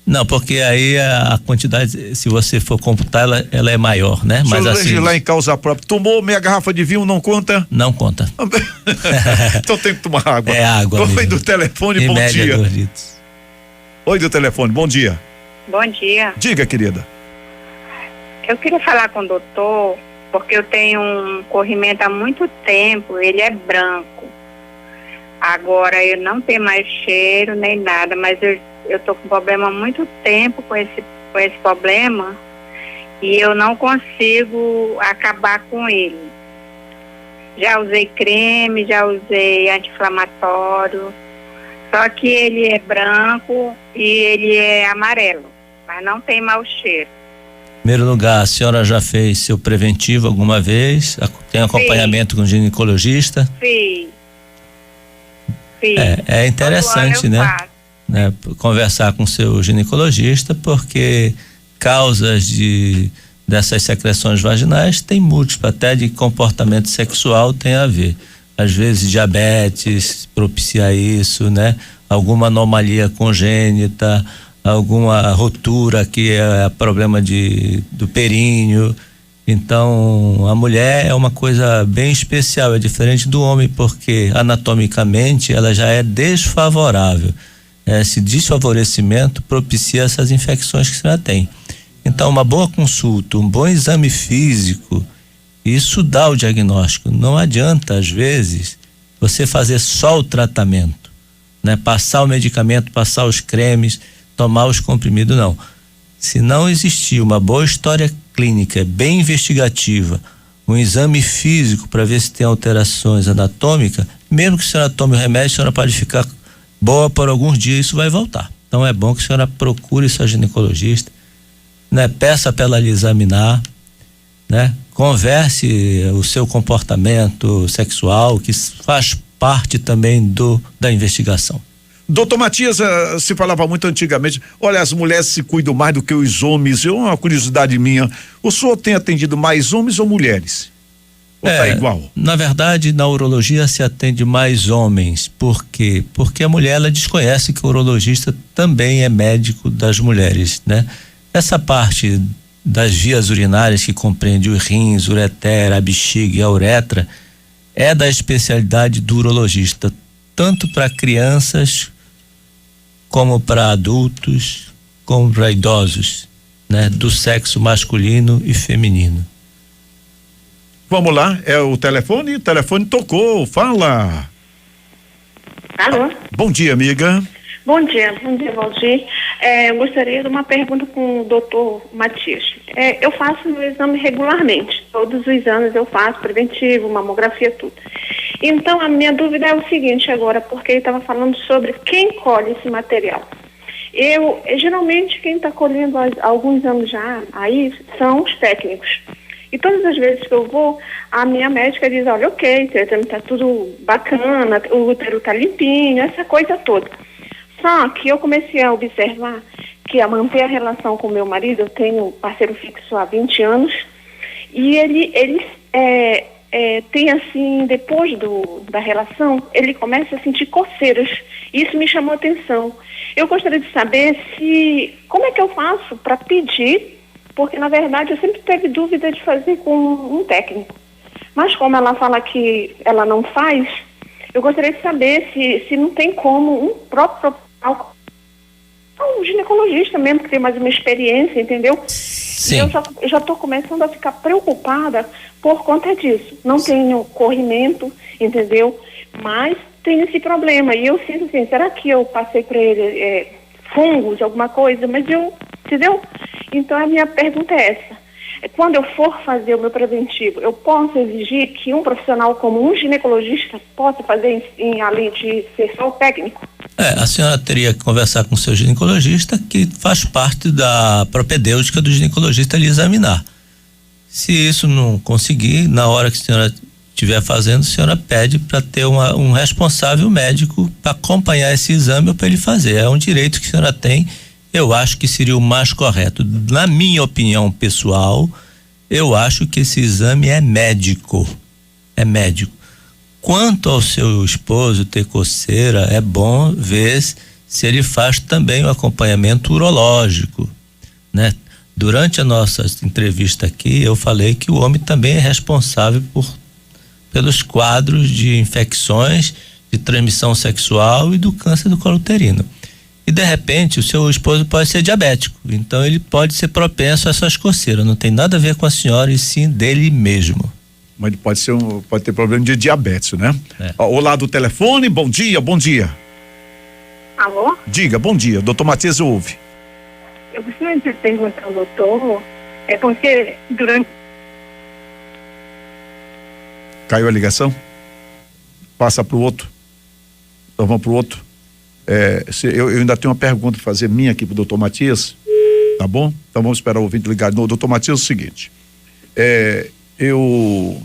Não, porque aí a quantidade, se você for computar, ela é maior, né? Mas assim, lá em causa própria, tomou meia garrafa de vinho, não conta? Não conta. Então tem que tomar água. É água. Oi do telefone, bom média, dia. 2 litros. Oi do telefone, bom dia. Bom dia. Diga, querida. Eu queria falar com o doutor, porque eu tenho um corrimento há muito tempo, ele é branco. Agora eu não tenho mais cheiro nem nada, mas eu tô com problema há muito tempo com esse problema e eu não consigo acabar com ele. Já usei creme, já usei anti-inflamatório, só que ele é branco e ele é amarelo, mas não tem mau cheiro. Em primeiro lugar, a senhora já fez seu preventivo alguma vez? Tem acompanhamento com o ginecologista? Sim. É interessante, né? Conversar com seu ginecologista, porque causas dessas secreções vaginais tem múltiplas, até de comportamento sexual tem a ver. Às vezes diabetes propicia isso, né? Alguma anomalia congênita, alguma rotura que é problema do períneo. Então, a mulher é uma coisa bem especial, é diferente do homem, porque anatomicamente ela já é desfavorável. Esse desfavorecimento propicia essas infecções que você já tem. Então, uma boa consulta, um bom exame físico, isso dá o diagnóstico. Não adianta, às vezes, você fazer só o tratamento, né? Passar o medicamento, passar os cremes, tomar os comprimidos, não. Se não existir uma boa história clínica, bem investigativa, um exame físico para ver se tem alterações anatômicas, mesmo que a senhora tome o remédio, a senhora pode ficar boa por alguns dias, isso vai voltar. Então é bom que a senhora procure sua ginecologista, né? Peça para ela lhe examinar, né? Converse o seu comportamento sexual, que faz parte também da investigação. Doutor Matias, se falava muito antigamente, olha, as mulheres se cuidam mais do que os homens. Uma curiosidade minha, o senhor tem atendido mais homens ou mulheres? Ou tá igual? Na verdade, na urologia se atende mais homens. Por quê? Porque a mulher, ela desconhece que o urologista também é médico das mulheres, né? Essa parte das vias urinárias que compreende os rins, ureter, a bexiga e a uretra é da especialidade do urologista, tanto para crianças como para adultos, como para idosos, né? Do sexo masculino e feminino. Vamos lá, é o telefone tocou, fala. Alô? Bom dia, amiga. Bom dia, Valdir. Eu gostaria de uma pergunta com o doutor Matias. Eu faço meu exame regularmente, todos os anos eu faço preventivo, mamografia, tudo. Então, a minha dúvida é o seguinte agora, porque ele estava falando sobre quem colhe esse material. Geralmente, quem está colhendo há alguns anos já, aí, são os técnicos. E todas as vezes que eu vou, a minha médica diz, olha, ok, está tudo bacana, o útero está limpinho, essa coisa toda. Só que eu comecei a observar que a manter a relação com meu marido, eu tenho parceiro fixo há 20 anos, e ele tem assim, depois da relação, ele começa a sentir coceiras. Isso me chamou a atenção. Eu gostaria de saber como é que eu faço para pedir, porque na verdade eu sempre tive dúvida de fazer com um técnico. Mas como ela fala que ela não faz, eu gostaria de saber se não tem como um próprio profissional, um ginecologista mesmo, que tem mais uma experiência, entendeu? Sim. E eu já estou começando a ficar preocupada por conta disso. Não tenho corrimento, entendeu? Mas tem esse problema. E eu sinto assim, será que eu passei para ele fungos, alguma coisa? Mas entendeu? Então a minha pergunta é essa. Quando eu for fazer o meu preventivo, eu posso exigir que um profissional como um ginecologista possa fazer além de ser só o técnico? A senhora teria que conversar com o seu ginecologista, que faz parte da propedêutica do ginecologista lhe examinar. Se isso não conseguir, na hora que a senhora estiver fazendo, a senhora pede para ter um responsável médico para acompanhar esse exame ou para ele fazer. É um direito que a senhora tem. Eu acho que seria o mais correto. Na minha opinião pessoal, eu acho que esse exame é médico. É médico. Quanto ao seu esposo ter coceira, é bom ver se ele faz também o acompanhamento urológico, né? Durante a nossa entrevista aqui, eu falei que o homem também é responsável pelos quadros de infecções de transmissão sexual e do câncer do colo uterino. E de repente o seu esposo pode ser diabético, então ele pode ser propenso a essas coceiras. Não tem nada a ver com a senhora e sim dele mesmo. Mas pode ter problema de diabetes, né? Olá do telefone, bom dia. Alô? Diga, bom dia, doutor Matias ouve. Eu gostaria de perguntar ao doutor, porque durante... Caiu a ligação? Passa pro outro. Então vamos pro outro. Eu ainda tenho uma pergunta para fazer minha aqui pro doutor Matias, tá bom? Então vamos esperar o ouvinte ligar. No doutor Matias, é o seguinte, eu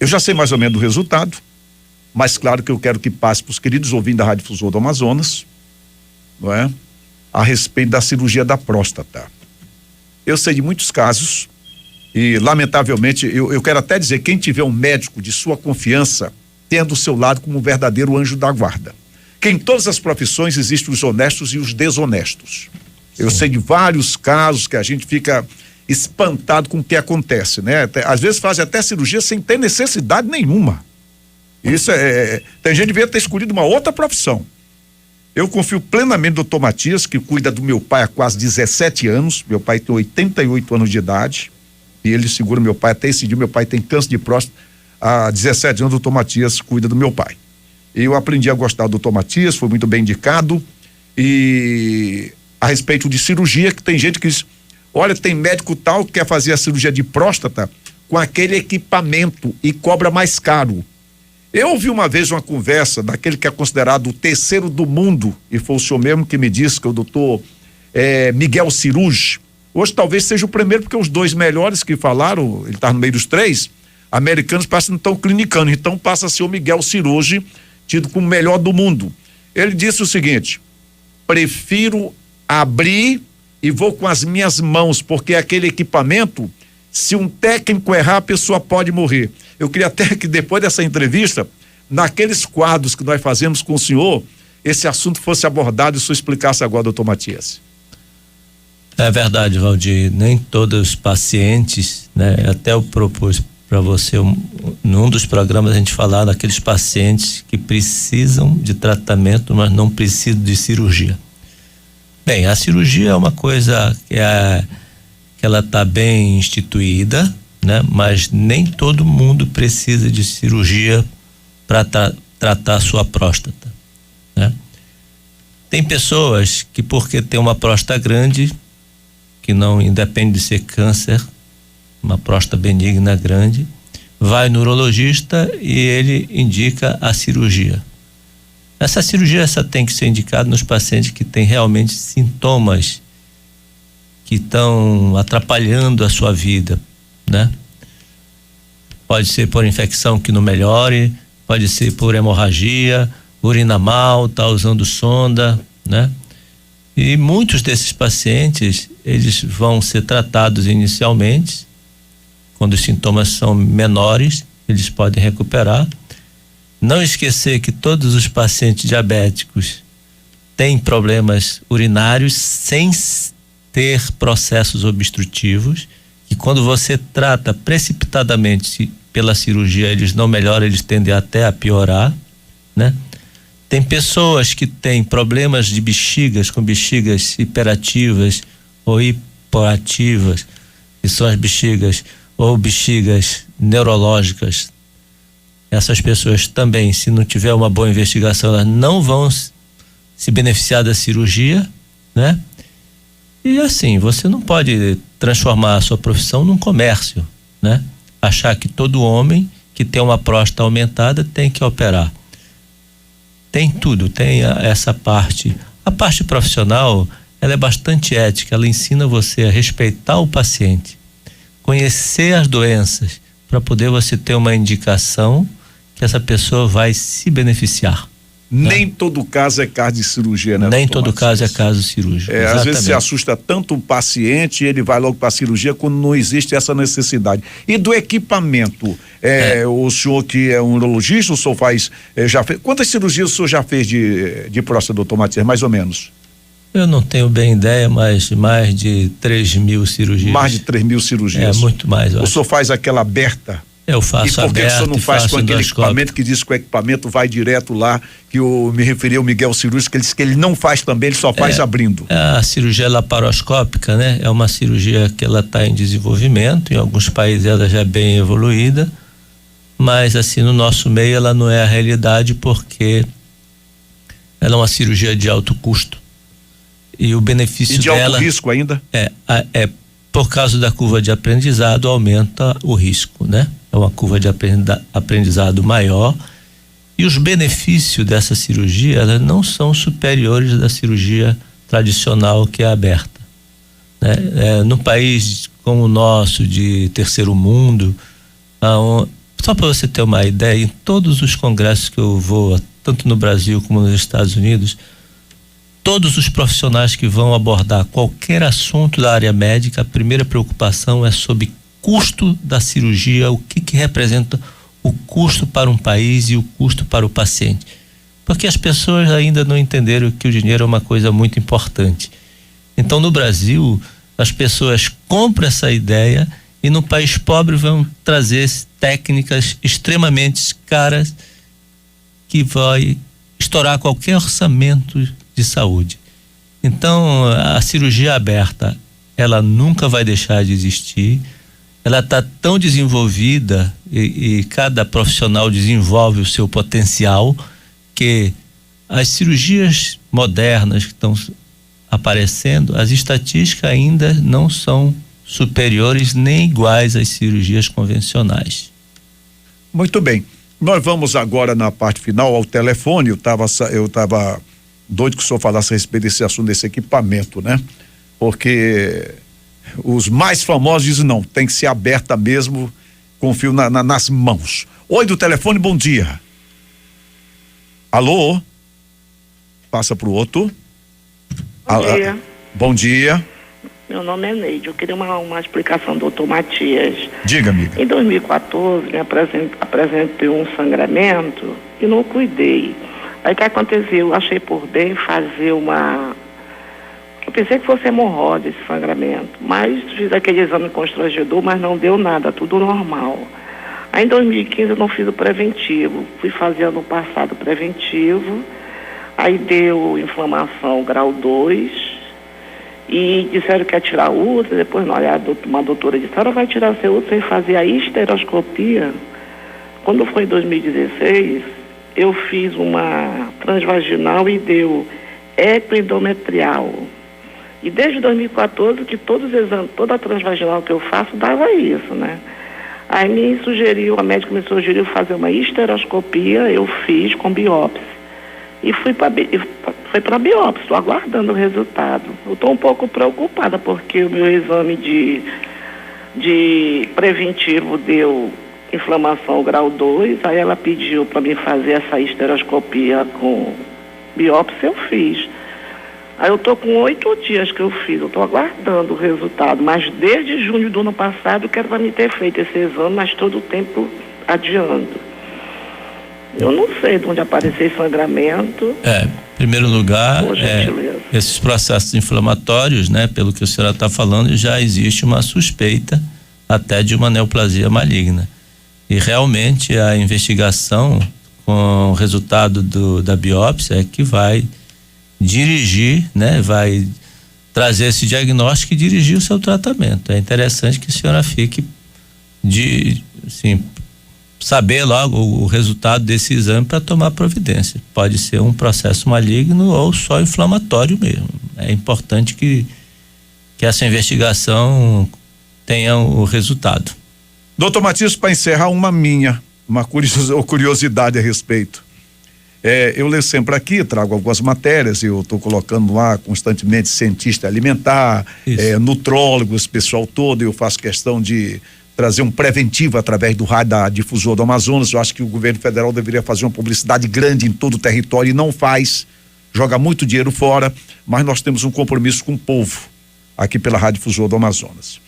já sei mais ou menos do resultado, mas claro que eu quero que passe para os queridos ouvintes da Rádio Difusora do Amazonas, não é? A respeito da cirurgia da próstata. Eu sei de muitos casos e lamentavelmente eu quero até dizer, quem tiver um médico de sua confiança, tenha do seu lado como um verdadeiro anjo da guarda. Que em todas as profissões existem os honestos e os desonestos. Eu sei de vários casos que a gente fica espantado com o que acontece, né? Às vezes fazem até cirurgia sem ter necessidade nenhuma. Isso tem gente que devia ter escolhido uma outra profissão. Eu confio plenamente no doutor Matias, que cuida do meu pai há quase 17 anos. Meu pai tem 88 anos de idade e ele segura meu pai até esse dia. Meu pai tem câncer de próstata há 17 anos. O doutor Matias cuida do meu pai. Eu aprendi a gostar do doutor Matias, foi muito bem indicado. E a respeito de cirurgia, que tem gente que diz, olha, tem médico tal que quer fazer a cirurgia de próstata com aquele equipamento e cobra mais caro. Eu ouvi uma vez uma conversa daquele que é considerado o terceiro do mundo, e foi o senhor mesmo que me disse, que é o doutor Miguel Cirugi. Hoje talvez seja o primeiro, porque os dois melhores que falaram, ele está no meio dos três, americanos parece que não estão clinicando, então passa a ser o Miguel Cirugi, tido como o melhor do mundo. Ele disse o seguinte: prefiro abrir e vou com as minhas mãos, porque aquele equipamento, se um técnico errar, a pessoa pode morrer. Eu queria até que depois dessa entrevista, naqueles quadros que nós fazemos com o senhor, esse assunto fosse abordado e o senhor explicasse agora, doutor Matias. É verdade, Valdir, nem todos os pacientes, né? Até eu propus para você, num dos programas a gente falar daqueles pacientes que precisam de tratamento, mas não precisam de cirurgia. Bem, a cirurgia é uma coisa que ela está bem instituída, né? Mas nem todo mundo precisa de cirurgia para tratar a sua próstata, né? Tem pessoas que, porque tem uma próstata grande, que não independe de ser câncer, uma próstata benigna grande, vai no urologista e ele indica a cirurgia. Essa cirurgia tem que ser indicada nos pacientes que têm realmente sintomas que estão atrapalhando a sua vida, né? Pode ser por infecção que não melhore, pode ser por hemorragia, urina mal, tá usando sonda, né? E muitos desses pacientes, eles vão ser tratados inicialmente, quando os sintomas são menores, eles podem recuperar. Não esquecer que todos os pacientes diabéticos têm problemas urinários sem ter processos obstrutivos, e quando você trata precipitadamente pela cirurgia, eles não melhoram, eles tendem até a piorar, né? Tem pessoas que têm problemas de bexigas, com bexigas hiperativas ou hipoativas, que são as bexigas ou bexigas neurológicas. Essas pessoas também, se não tiver uma boa investigação, elas não vão se beneficiar da cirurgia, né? E assim, você não pode transformar a sua profissão num comércio, né? Achar que todo homem que tem uma próstata aumentada tem que operar. Tem tudo, tem essa parte. A parte profissional, ela é bastante ética, ela ensina você a respeitar o paciente, conhecer as doenças, para poder você ter uma indicação que essa pessoa vai se beneficiar. Nem todo caso é caso de cirurgia, né? Nem todo caso é caso cirúrgico. Às vezes se assusta tanto o paciente, ele vai logo para a cirurgia quando não existe essa necessidade. E do equipamento, o senhor que é um urologista, o senhor faz, já fez, quantas cirurgias o senhor já fez de próstata, doutor Matias, mais ou menos? Eu não tenho bem ideia, mas mais de 3.000 cirurgias. Mais de 3.000 cirurgias. Muito mais. O senhor faz aquela aberta? Eu faço aberto. E por que o senhor não faz com aquele equipamento que diz que o equipamento vai direto lá, que eu me referi ao Miguel cirúrgico, que ele disse que ele não faz também, ele só faz abrindo. A cirurgia laparoscópica, né? É uma cirurgia que ela está em desenvolvimento, em alguns países ela já é bem evoluída, mas assim, no nosso meio ela não é a realidade, porque ela é uma cirurgia de alto custo. E o benefício dela... E de alto risco ainda? Por causa da curva de aprendizado, aumenta o risco, né? É uma curva de aprendizado maior, e os benefícios dessa cirurgia, elas não são superiores da cirurgia tradicional, que é aberta, né? No país como o nosso, de terceiro mundo, só para você ter uma ideia, em todos os congressos que eu vou, tanto no Brasil como nos Estados Unidos, todos os profissionais que vão abordar qualquer assunto da área médica, a primeira preocupação é sobre custo da cirurgia, o que representa o custo para um país e o custo para o paciente. Porque as pessoas ainda não entenderam que o dinheiro é uma coisa muito importante. Então, no Brasil, as pessoas compram essa ideia, e no país pobre vão trazer técnicas extremamente caras que vai estourar qualquer orçamento de saúde. Então, a cirurgia aberta, ela nunca vai deixar de existir. Ela está tão desenvolvida, e cada profissional desenvolve o seu potencial, que as cirurgias modernas que estão aparecendo, as estatísticas ainda não são superiores nem iguais às cirurgias convencionais. Muito bem. Nós vamos agora na parte final ao telefone. Eu estava doido que o senhor falasse a respeito desse assunto, desse equipamento, né? Porque os mais famosos dizem não, tem que ser aberta mesmo, com fio nas mãos. Oi, do telefone, bom dia. Alô? Passa pro outro. Bom dia. Bom dia. Meu nome é Neide, eu queria uma explicação do doutor Matias. Diga, amiga. Em 2014, me apresentei um sangramento e não cuidei. Aí o que aconteceu? Eu achei por bem fazer eu pensei que fosse hemorroida esse sangramento, mas fiz aquele exame constrangedor, mas não deu nada, tudo normal. Aí em 2015 eu não fiz o preventivo, fui fazer ano passado o preventivo, aí deu inflamação grau 2, e disseram que ia tirar o útero, depois não, uma doutora disse, a senhora vai tirar seu útero sem fazer a histeroscopia? Quando foi em 2016, eu fiz uma transvaginal e deu epiendometrial. E desde 2014 que todos os exames, toda a transvaginal que eu faço dava isso, né? Aí a médica me sugeriu fazer uma histeroscopia, eu fiz com biópsia. E foi para biópsia, estou aguardando o resultado. Eu estou um pouco preocupada, porque o meu exame de preventivo deu inflamação grau 2, aí ela pediu para mim fazer essa histeroscopia com biópsia, eu fiz. Aí eu tô com 8 dias que eu fiz, eu tô aguardando o resultado, mas desde junho do ano passado eu quero pra mim ter feito esse exame, mas todo o tempo adiando. Eu não sei de onde apareceu esse sangramento. Em primeiro lugar, Por gentileza. esses processos inflamatórios, né, pelo que a senhora está falando, já existe uma suspeita até de uma neoplasia maligna. E realmente a investigação com o resultado da biópsia é que vai dirigir, né, vai trazer esse diagnóstico e dirigir o seu tratamento. É interessante que a senhora fique saber logo o resultado desse exame para tomar providência. Pode ser um processo maligno ou só inflamatório mesmo. É importante que essa investigação tenha o resultado. Doutor Matias, para encerrar, uma curiosidade a respeito. Eu leio sempre aqui, trago algumas matérias, eu estou colocando lá constantemente cientista alimentar, nutrólogo, esse pessoal todo, eu faço questão de trazer um preventivo através do rádio da Difusora do Amazonas. Eu acho que o governo federal deveria fazer uma publicidade grande em todo o território e não faz, joga muito dinheiro fora, mas nós temos um compromisso com o povo aqui pela Rádio Difusora do Amazonas.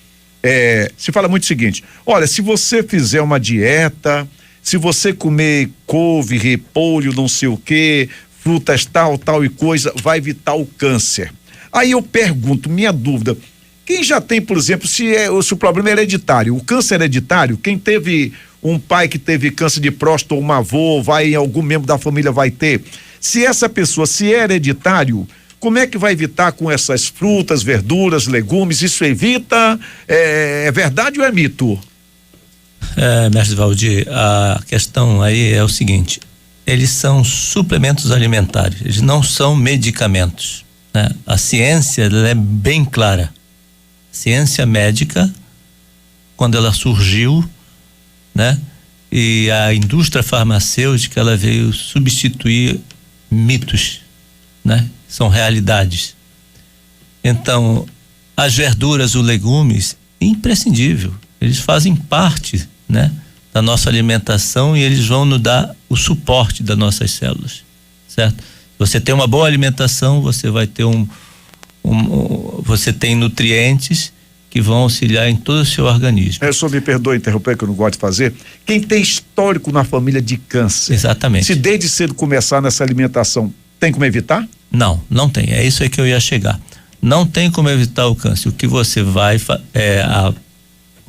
Se fala muito o seguinte: olha, se você fizer uma dieta, se você comer couve, repolho, não sei o que, frutas tal e coisa, vai evitar o câncer. Aí eu pergunto, minha dúvida, quem já tem, por exemplo, se o problema é hereditário, o câncer é hereditário, quem teve um pai que teve câncer de próstata ou um avô, algum membro da família vai ter, se essa pessoa, se é hereditário, como é que vai evitar com essas frutas, verduras, legumes? Isso evita? É verdade ou é mito? Mestre Valdir, a questão aí é o seguinte: eles são suplementos alimentares, eles não são medicamentos, né? A ciência, ela é bem clara. Ciência médica, quando ela surgiu, né? E a indústria farmacêutica, ela veio substituir mitos, né? São realidades. Então, as verduras, os legumes, imprescindível. Eles fazem parte, né, da nossa alimentação e eles vão nos dar o suporte das nossas células, certo? Você tem uma boa alimentação, você vai ter você tem nutrientes que vão auxiliar em todo o seu organismo. Só me perdoe interromper, que eu não gosto de fazer. Quem tem histórico na família de câncer, exatamente, se desde cedo começar nessa alimentação, tem como evitar? Não tem. É isso aí que eu ia chegar. Não tem como evitar o câncer. O que você vai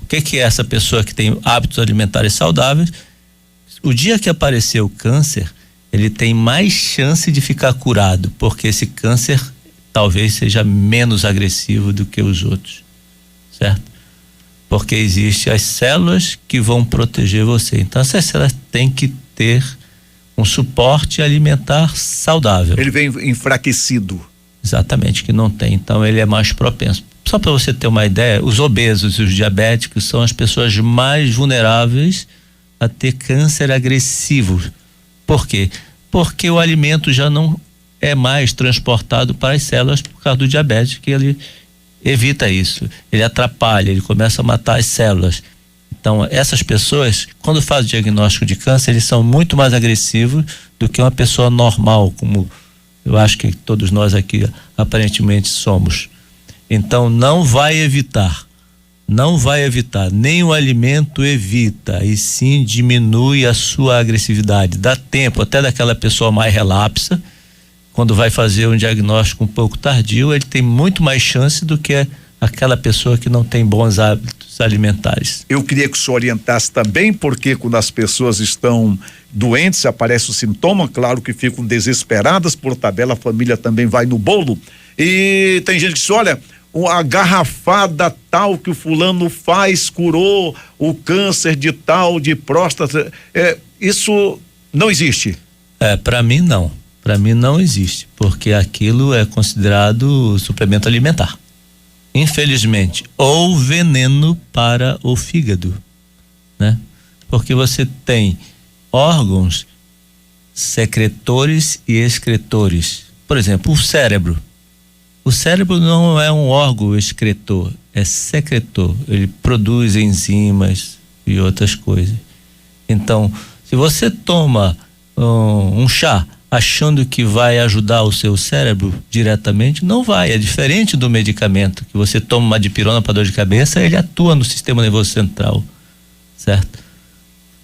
o que é essa pessoa que tem hábitos alimentares saudáveis? O dia que aparecer o câncer, ele tem mais chance de ficar curado, porque esse câncer talvez seja menos agressivo do que os outros, certo? Porque existem as células que vão proteger você. Então essas células têm que ter um suporte alimentar saudável. Ele vem enfraquecido. Exatamente, que não tem. Então ele é mais propenso. Só para você ter uma ideia, os obesos e os diabéticos são as pessoas mais vulneráveis a ter câncer agressivo. Por quê? Porque o alimento já não é mais transportado para as células por causa do diabetes, que ele evita isso. Ele atrapalha, ele começa a matar as células. Então, essas pessoas, quando fazem diagnóstico de câncer, eles são muito mais agressivos do que uma pessoa normal, como eu acho que todos nós aqui aparentemente somos. Então, não vai evitar, nem o alimento evita, e sim diminui a sua agressividade. Dá tempo até daquela pessoa mais relapsa, quando vai fazer um diagnóstico um pouco tardio, ele tem muito mais chance do que aquela pessoa que não tem bons hábitos alimentares. Eu queria que o senhor orientasse também, porque quando as pessoas estão doentes, aparece o sintoma, claro que ficam desesperadas, por tabela a família também vai no bolo, e tem gente que diz, olha, a garrafada tal que o fulano faz curou o câncer de tal, de próstata, isso não existe? Para mim não. Para mim não existe, porque aquilo é considerado suplemento alimentar. Infelizmente, ou veneno para o fígado, né? Porque você tem órgãos secretores e excretores. Por exemplo, o cérebro. O cérebro não é um órgão excretor, é secretor. Ele produz enzimas e outras coisas. Então, se você toma um chá achando que vai ajudar o seu cérebro diretamente, não vai. É diferente do medicamento que você toma uma dipirona para dor de cabeça, ele atua no sistema nervoso central, certo?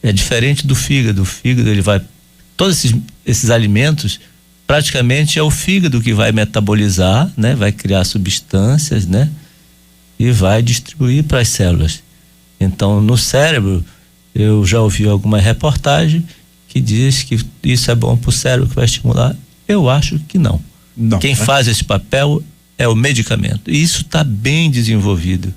É diferente do fígado. O fígado, ele vai, todos esses alimentos, praticamente é o fígado que vai metabolizar, né? Vai criar substâncias, né? E vai distribuir para as células. Então, no cérebro, eu já ouvi alguma reportagem que diz que isso é bom para o cérebro, que vai estimular. Eu acho que não. Quem faz esse papel é o medicamento. E isso está bem desenvolvido,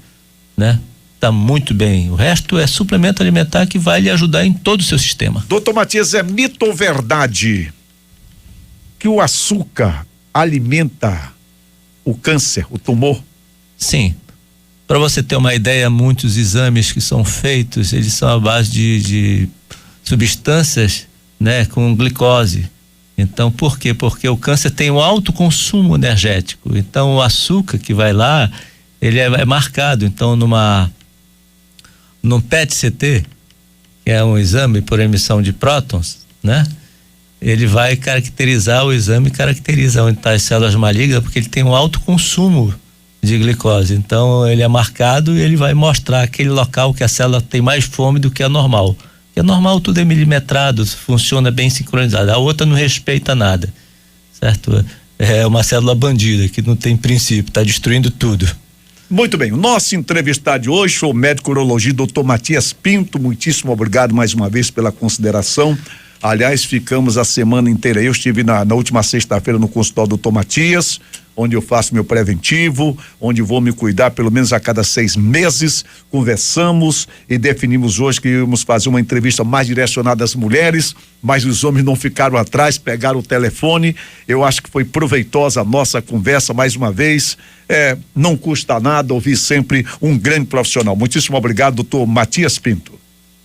né? Está muito bem. O resto é suplemento alimentar que vai lhe ajudar em todo o seu sistema. Doutor Matias, é mito ou verdade que o açúcar alimenta o câncer, o tumor? Sim. Para você ter uma ideia, muitos exames que são feitos, eles são à base de substâncias, né, com glicose. Então, por quê? Porque o câncer tem um alto consumo energético. Então, o açúcar que vai lá, ele é marcado. Então, num PET-CT, que é um exame por emissão de prótons, né? Ele vai caracterizar o exame, caracteriza onde estão as células malignas, porque ele tem um alto consumo de glicose. Então, ele é marcado e ele vai mostrar aquele local que a célula tem mais fome do que a normal. Porque a normal tudo é milimetrado, funciona bem sincronizado. A outra não respeita nada, certo? É uma célula bandida que não tem princípio, está destruindo tudo. Muito bem, o nosso entrevistado de hoje foi o médico urologista Dr. Matias Pinto. Muitíssimo obrigado mais uma vez pela consideração. Aliás, ficamos a semana inteira. Eu estive na última sexta-feira no consultório do Dr. Matias, onde eu faço meu preventivo, onde vou me cuidar pelo menos a cada 6 meses. Conversamos e definimos hoje que íamos fazer uma entrevista mais direcionada às mulheres, mas os homens não ficaram atrás, pegaram o telefone. Eu acho que foi proveitosa a nossa conversa mais uma vez. Não custa nada ouvir sempre um grande profissional. Muitíssimo obrigado, doutor Matias Pinto.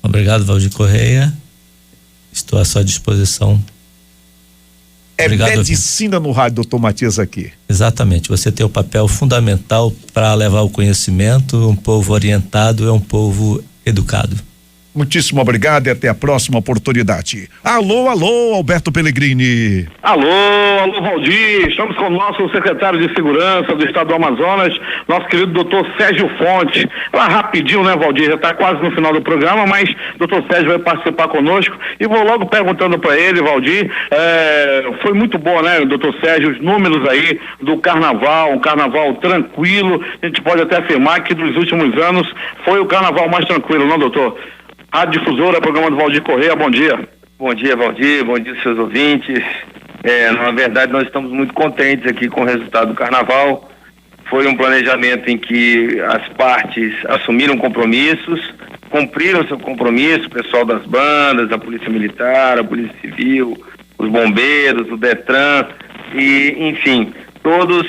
Obrigado, Valdir Correia. Estou à sua disposição. Obrigado, medicina no rádio, doutor Matias, aqui. Exatamente, você tem o papel fundamental para levar o conhecimento. Um povo orientado é um povo educado. Muitíssimo obrigado e até a próxima oportunidade. Alô, Alberto Pellegrini. Alô, Valdir, estamos com o nosso secretário de Segurança do Estado do Amazonas, nosso querido doutor Sérgio Fonte. Lá rapidinho, né, Valdir, já está quase no final do programa, mas doutor Sérgio vai participar conosco e vou logo perguntando para ele, Valdir, foi muito bom, né, doutor Sérgio, os números aí do carnaval, um carnaval tranquilo. A gente pode até afirmar que dos últimos anos foi o carnaval mais tranquilo, não, doutor? Rádio Difusora, programa do Valdir Correia, bom dia. Bom dia, Valdir, bom dia seus ouvintes. Na verdade, nós estamos muito contentes aqui com o resultado do carnaval. Foi um planejamento em que as partes assumiram compromissos, cumpriram seu compromisso, o pessoal das bandas, a Polícia Militar, a Polícia Civil, os bombeiros, o Detran, e, enfim, todos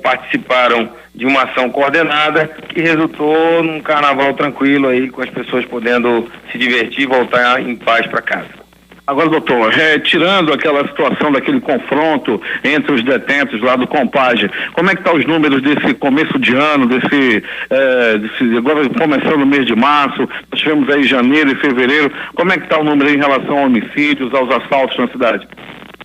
participaram de uma ação coordenada que resultou num carnaval tranquilo aí, com as pessoas podendo se divertir e voltar em paz para casa. Agora, doutor, tirando aquela situação daquele confronto entre os detentos lá do Compage, como é que estão os números desse começo de ano, agora começando no mês de março, nós tivemos aí janeiro e fevereiro, como é que está o número em relação a homicídios, aos assaltos na cidade?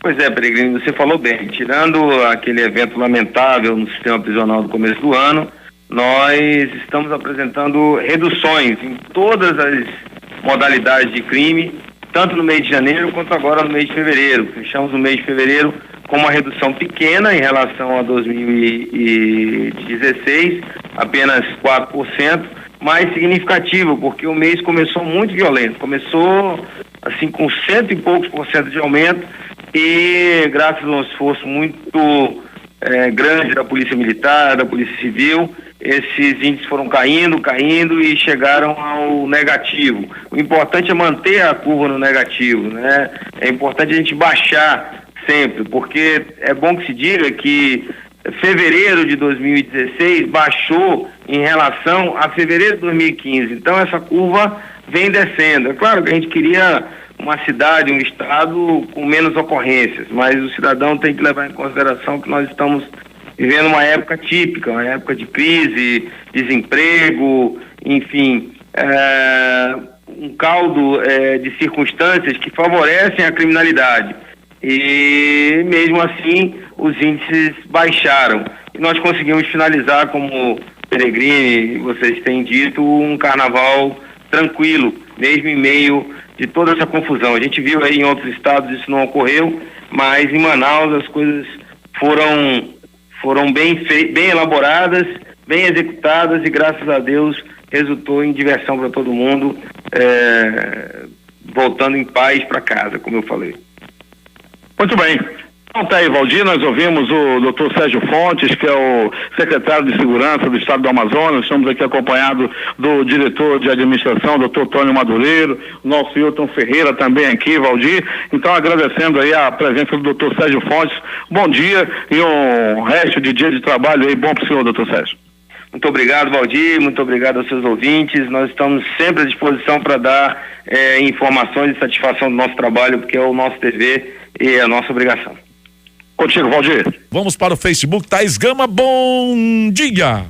Pois é, Peregrino, você falou bem. Tirando aquele evento lamentável no sistema prisional do começo do ano, nós estamos apresentando reduções em todas as modalidades de crime, tanto no mês de janeiro quanto agora no mês de fevereiro. Fechamos o mês de fevereiro com uma redução pequena em relação a 2016, apenas 4%, mais significativo, porque o mês começou muito violento. Começou assim com 100 e poucos % de aumento, e graças a um esforço muito grande da Polícia Militar, da Polícia Civil, esses índices foram caindo e chegaram ao negativo. O importante é manter a curva no negativo, né? É importante a gente baixar sempre, porque é bom que se diga que fevereiro de 2016 baixou em relação a fevereiro de 2015, então essa curva vem descendo. É claro que a gente queria uma cidade, um estado com menos ocorrências, mas o cidadão tem que levar em consideração que nós estamos vivendo uma época típica, uma época de crise, desemprego, enfim, um caldo de circunstâncias que favorecem a criminalidade. e mesmo assim os índices baixaram. E nós conseguimos finalizar, como Peregrini, vocês têm dito, um carnaval tranquilo, mesmo em meio de toda essa confusão. A gente viu aí em outros estados isso não ocorreu, mas em Manaus as coisas foram bem elaboradas, bem executadas e graças a Deus resultou em diversão para todo mundo, voltando em paz para casa, como eu falei. Muito bem. Então tá aí, Valdir, nós ouvimos o doutor Sérgio Fontes, que é o secretário de Segurança do Estado do Amazonas. Estamos aqui acompanhados do diretor de administração, doutor Tônio Madureiro, nosso Hilton Ferreira também aqui, Valdir. Então, agradecendo aí a presença do doutor Sérgio Fontes. Bom dia e um resto de dia de trabalho aí bom para o senhor, doutor Sérgio. Muito obrigado, Valdir, muito obrigado aos seus ouvintes. Nós estamos sempre à disposição para dar informações e satisfação do nosso trabalho, porque é o nosso dever e é a nossa obrigação. Contigo, Valdir. Vamos para o Facebook. Thaís Gama, bom dia.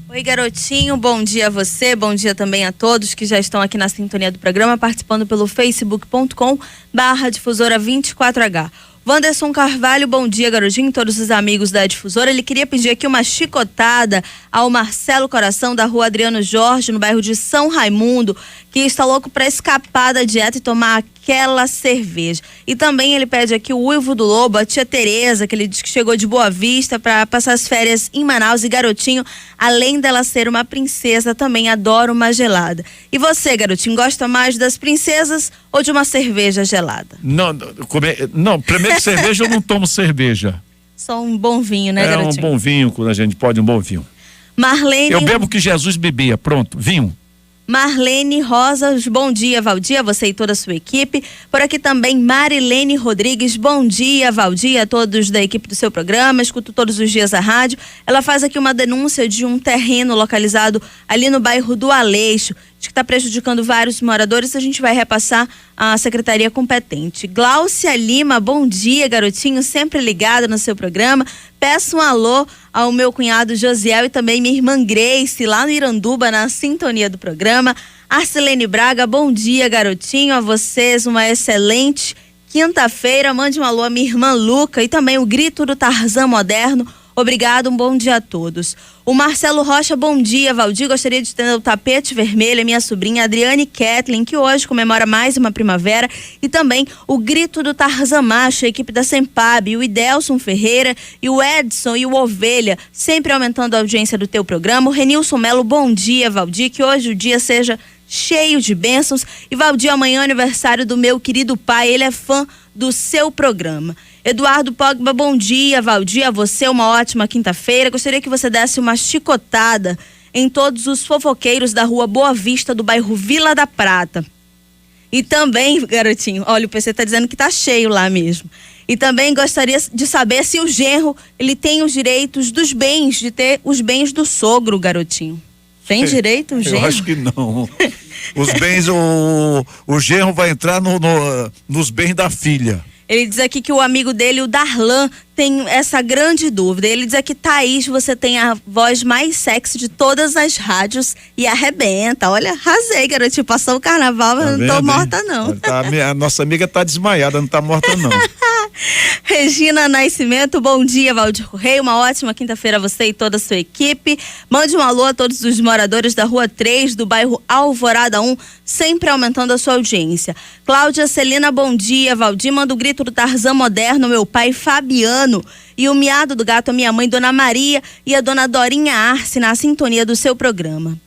Oi, garotinho, bom dia a você, bom dia também a todos que já estão aqui na sintonia do programa, participando pelo facebook.com/difusora 24H. Wanderson Carvalho, bom dia, garotinho, todos os amigos da Difusora. Ele queria pedir aqui uma chicotada ao Marcelo Coração, da rua Adriano Jorge, no bairro de São Raimundo, que está louco para escapar da dieta e tomar aquela cerveja. E também ele pede aqui o Uivo do Lobo, a tia Tereza, que ele diz que chegou de Boa Vista para passar as férias em Manaus. E garotinho, além dela ser uma princesa, também adora uma gelada. E você, garotinho, gosta mais das princesas ou de uma cerveja gelada? Não, primeiro cerveja eu não tomo cerveja. Só um bom vinho, né, garotinho? Um bom vinho, quando a gente pode, um bom vinho. Marlene... Eu bebo o que Jesus bebia, pronto, vinho. Marlene Rosas, bom dia, Valdir, você e toda a sua equipe. Por aqui também Marilene Rodrigues, bom dia, Valdir, a todos da equipe do seu programa, escuto todos os dias a rádio. Ela faz aqui uma denúncia de um terreno localizado ali no bairro do Aleixo, que está prejudicando vários moradores. A gente vai repassar à secretaria competente. Gláucia Lima, bom dia, garotinho, sempre ligada no seu programa. Peço um alô ao meu cunhado Josiel e também minha irmã Grace, lá no Iranduba, na sintonia do programa. Arcelene Braga, bom dia, garotinho, a vocês uma excelente quinta-feira. Mande um alô à minha irmã Luca e também o grito do Tarzan moderno. Obrigado, um bom dia a todos. O Marcelo Rocha, bom dia, Valdir, gostaria de ter o tapete vermelho, a minha sobrinha Adriane Kathleen, que hoje comemora mais uma primavera, e também o grito do Tarzan Macho, a equipe da Sempab, o Idelson Ferreira e o Edson e o Ovelha, sempre aumentando a audiência do teu programa. O Renilson Melo, bom dia, Valdir, que hoje o dia seja cheio de bênçãos. E Valdir, amanhã é aniversário do meu querido pai, ele é fã do seu programa. Eduardo Pogba, bom dia, Valdir, a você uma ótima quinta-feira. Gostaria que você desse uma chicotada em todos os fofoqueiros da rua Boa Vista, do bairro Vila da Prata. E também, garotinho, olha, o PC tá dizendo que tá cheio lá mesmo. E também gostaria de saber se o genro, ele tem os direitos dos bens, de ter os bens do sogro, garotinho. Tem direito o genro? Eu acho que não. Os bens, o genro vai entrar nos bens da filha. Ele diz aqui que o amigo dele, o Darlan, tem essa grande dúvida. Ele diz aqui, Thaís, você tem a voz mais sexy de todas as rádios e arrebenta. Olha, arrasei, garotinho, passou o carnaval, mas não tô morta não. A nossa amiga tá desmaiada, não tá morta não. Regina Nascimento, bom dia, Valdir Correia, uma ótima quinta-feira a você e toda a sua equipe. Mande um alô a todos os moradores da Rua 3, do bairro Alvorada 1, sempre aumentando a sua audiência. Cláudia Celina, bom dia, Valdir, manda o grito do Tarzan moderno, meu pai Fabiano, e o miado do gato, a minha mãe Dona Maria e a Dona Dorinha Arce, na sintonia do seu programa.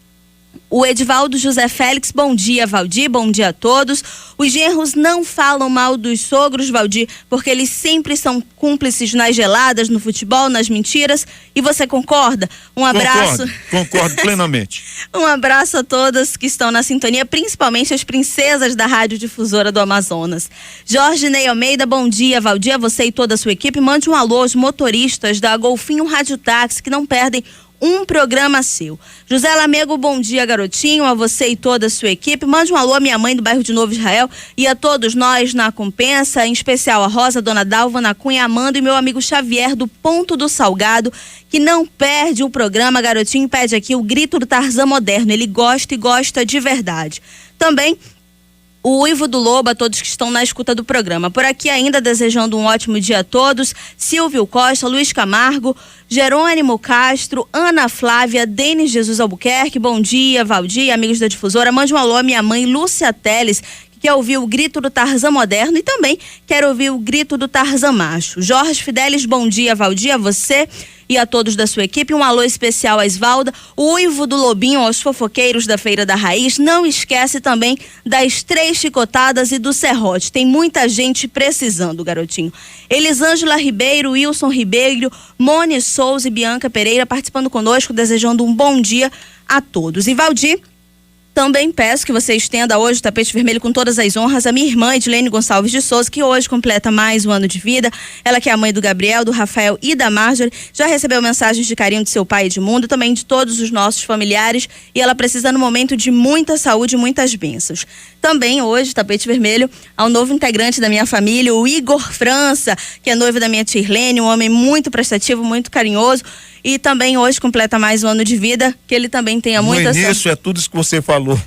O Edivaldo José Félix, bom dia, Valdir, bom dia a todos. Os genros não falam mal dos sogros, Valdir, porque eles sempre são cúmplices nas geladas, no futebol, nas mentiras. E você concorda? Um abraço. Concordo plenamente. Um abraço a todas que estão na sintonia, principalmente as princesas da Rádio Difusora do Amazonas. Jorge Ney Almeida, bom dia, Valdir, a você e toda a sua equipe. Mande um alô aos motoristas da Golfinho Rádio Táxi, que não perdem um programa seu. José Lamego, bom dia, garotinho, a você e toda a sua equipe. Mande um alô à minha mãe do bairro de Novo Israel e a todos nós na Compensa, em especial a Rosa, Dona Dalva, Ana Cunha, Amanda e meu amigo Xavier do Ponto do Salgado, que não perde o programa, garotinho, pede aqui o grito do Tarzan moderno. Ele gosta e gosta de verdade. Também o Uivo do Lobo, a todos que estão na escuta do programa. Por aqui ainda desejando um ótimo dia a todos, Silvio Costa, Luiz Camargo, Jerônimo Castro, Ana Flávia, Denis Jesus Albuquerque, bom dia, Valdir, amigos da Difusora. Mande um alô à minha mãe, Lúcia Teles, que quer ouvir o grito do Tarzan moderno e também quer ouvir o grito do Tarzan macho. Jorge Fidelis, bom dia, Valdir, a você e a todos da sua equipe. Um alô especial a Isvalda, o Uivo do Lobinho, aos fofoqueiros da Feira da Raiz. Não esquece também das 3 chicotadas e do serrote. Tem muita gente precisando, garotinho. Elisângela Ribeiro, Wilson Ribeiro, Mone Souza e Bianca Pereira participando conosco, desejando um bom dia a todos. E Valdir, também peço que você estenda hoje o tapete vermelho com todas as honras à minha irmã Edilene Gonçalves de Souza, que hoje completa mais um ano de vida. Ela que é a mãe do Gabriel, do Rafael e da Marjorie, já recebeu mensagens de carinho de seu pai Edmundo, também de todos os nossos familiares, e ela precisa no momento de muita saúde e muitas bênçãos. Também hoje, tapete vermelho, ao novo integrante da minha família, o Igor França, que é noivo da minha tia Irlene, um homem muito prestativo, muito carinhoso. E também hoje completa mais um ano de vida, que ele também tenha muita saúde. No início é tudo isso que você falou.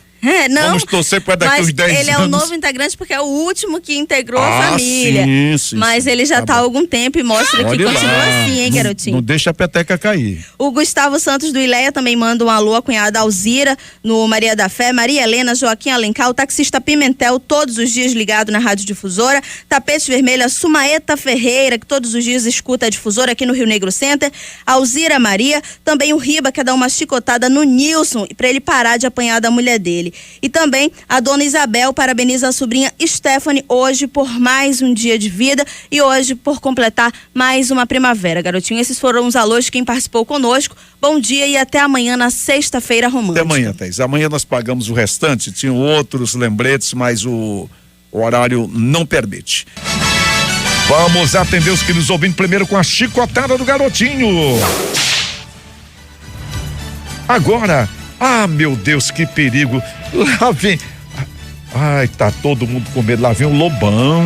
Não, vamos torcer para daqui uns 10 anos. Ele é o novo integrante porque é o último que integrou a família. Sim, mas ele já tá há algum tempo e mostra que continua assim, hein, garotinho? Não deixa a peteca cair. O Gustavo Santos do Ileia também manda um alô à cunhada Alzira, no Maria da Fé, Maria Helena, Joaquim Alencar, o taxista Pimentel, todos os dias ligado na Rádio Difusora, Tapete Vermelho, a Sumaeta Ferreira, que todos os dias escuta a Difusora aqui no Rio Negro Center, Alzira Maria, também o Riba, quer dar uma chicotada no Nilson, pra ele parar de apanhar da mulher dele. E também a dona Isabel parabeniza a sobrinha Stephanie hoje por mais um dia de vida e hoje por completar mais uma primavera, garotinho. Esses foram os alôs de quem participou conosco. Bom dia e até amanhã na sexta-feira romântica. Até amanhã, Thaís. Amanhã nós pagamos o restante, tinham outros lembretes, mas o horário não permite. Vamos atender os que nos ouvem primeiro com a chicotada do garotinho. Agora, meu Deus, que perigo. Lá vem. Ai, tá todo mundo com medo. Lá vem o lobão.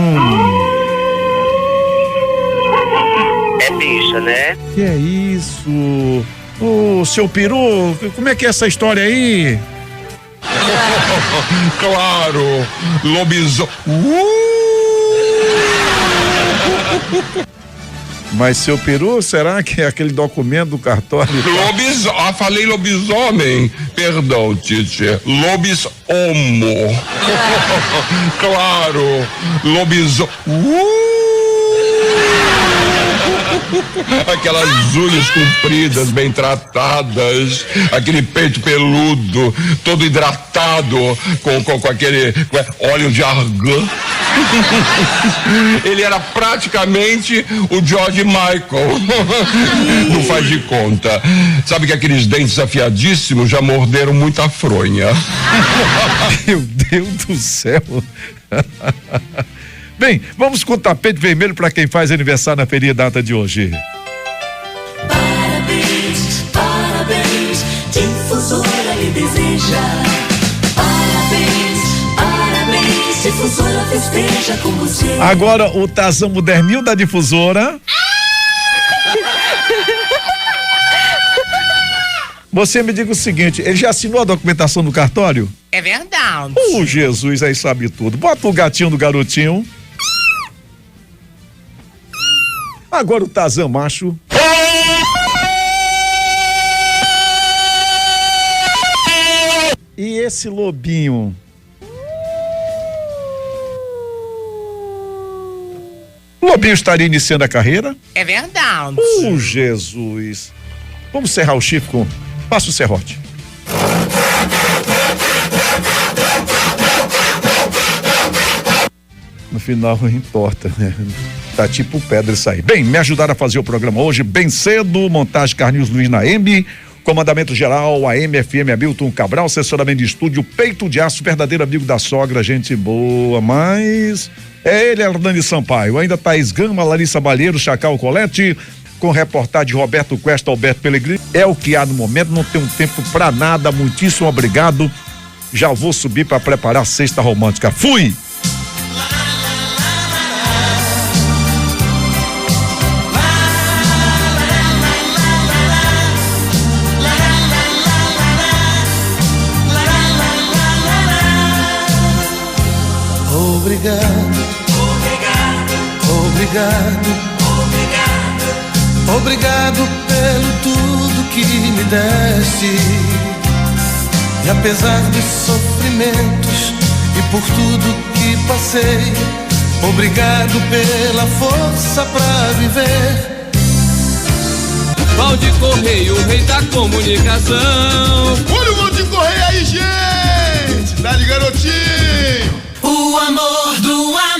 É bicho, né? Que é isso? Ô, seu peru, como é que é essa história aí? Claro, lobisomem. Mas, seu peru, será que é aquele documento do cartório? Falei lobisomem. Perdão, Tite. Lobisomem. Claro, lobisomem. Aquelas unhas compridas, bem tratadas, aquele peito peludo, todo hidratado, com aquele óleo de argan. Ele era praticamente o George Michael. Não faz de conta. Sabe que aqueles dentes afiadíssimos já morderam muita fronha. Meu Deus do céu. Bem, vamos com o tapete vermelho para quem faz aniversário na feliz data de hoje. Parabéns, parabéns, Difusora lhe deseja. Parabéns, parabéns, Difusora festeja com você. Agora o Tarzan moderninho da Difusora. Você me diga o seguinte, ele já assinou a documentação do cartório? É verdade. Jesus, aí sabe tudo. Bota o gatinho do garotinho. Agora o Tarzan macho. E esse lobinho? O lobinho estaria iniciando a carreira? É verdade. Jesus. Vamos serrar o chifre com... Passa o serrote. No final entorta, né? Tá tipo pedra isso aí. Bem, me ajudaram a fazer o programa hoje bem cedo, montagem Carlinhos Luiz na M, comandamento geral, a MFM Hamilton Cabral, assessoramento de estúdio, peito de aço, verdadeiro amigo da sogra, gente boa, mas é ele, Hernani Sampaio, ainda Thaís Gama, Larissa Balheiro, Chacal Colete, com reportagem de Roberto Cuesta, Alberto Pellegrini. É o que há no momento, não tem um tempo pra nada, muitíssimo obrigado. Já vou subir pra preparar a sexta romântica. Fui! Obrigado, obrigado, obrigado, obrigado pelo tudo que me deste. E apesar dos sofrimentos e por tudo que passei, obrigado pela força pra viver. Valdir Correia, o rei da comunicação. Olha o Valdir Correia aí, gente! Dá de garotinho! O amor do ar.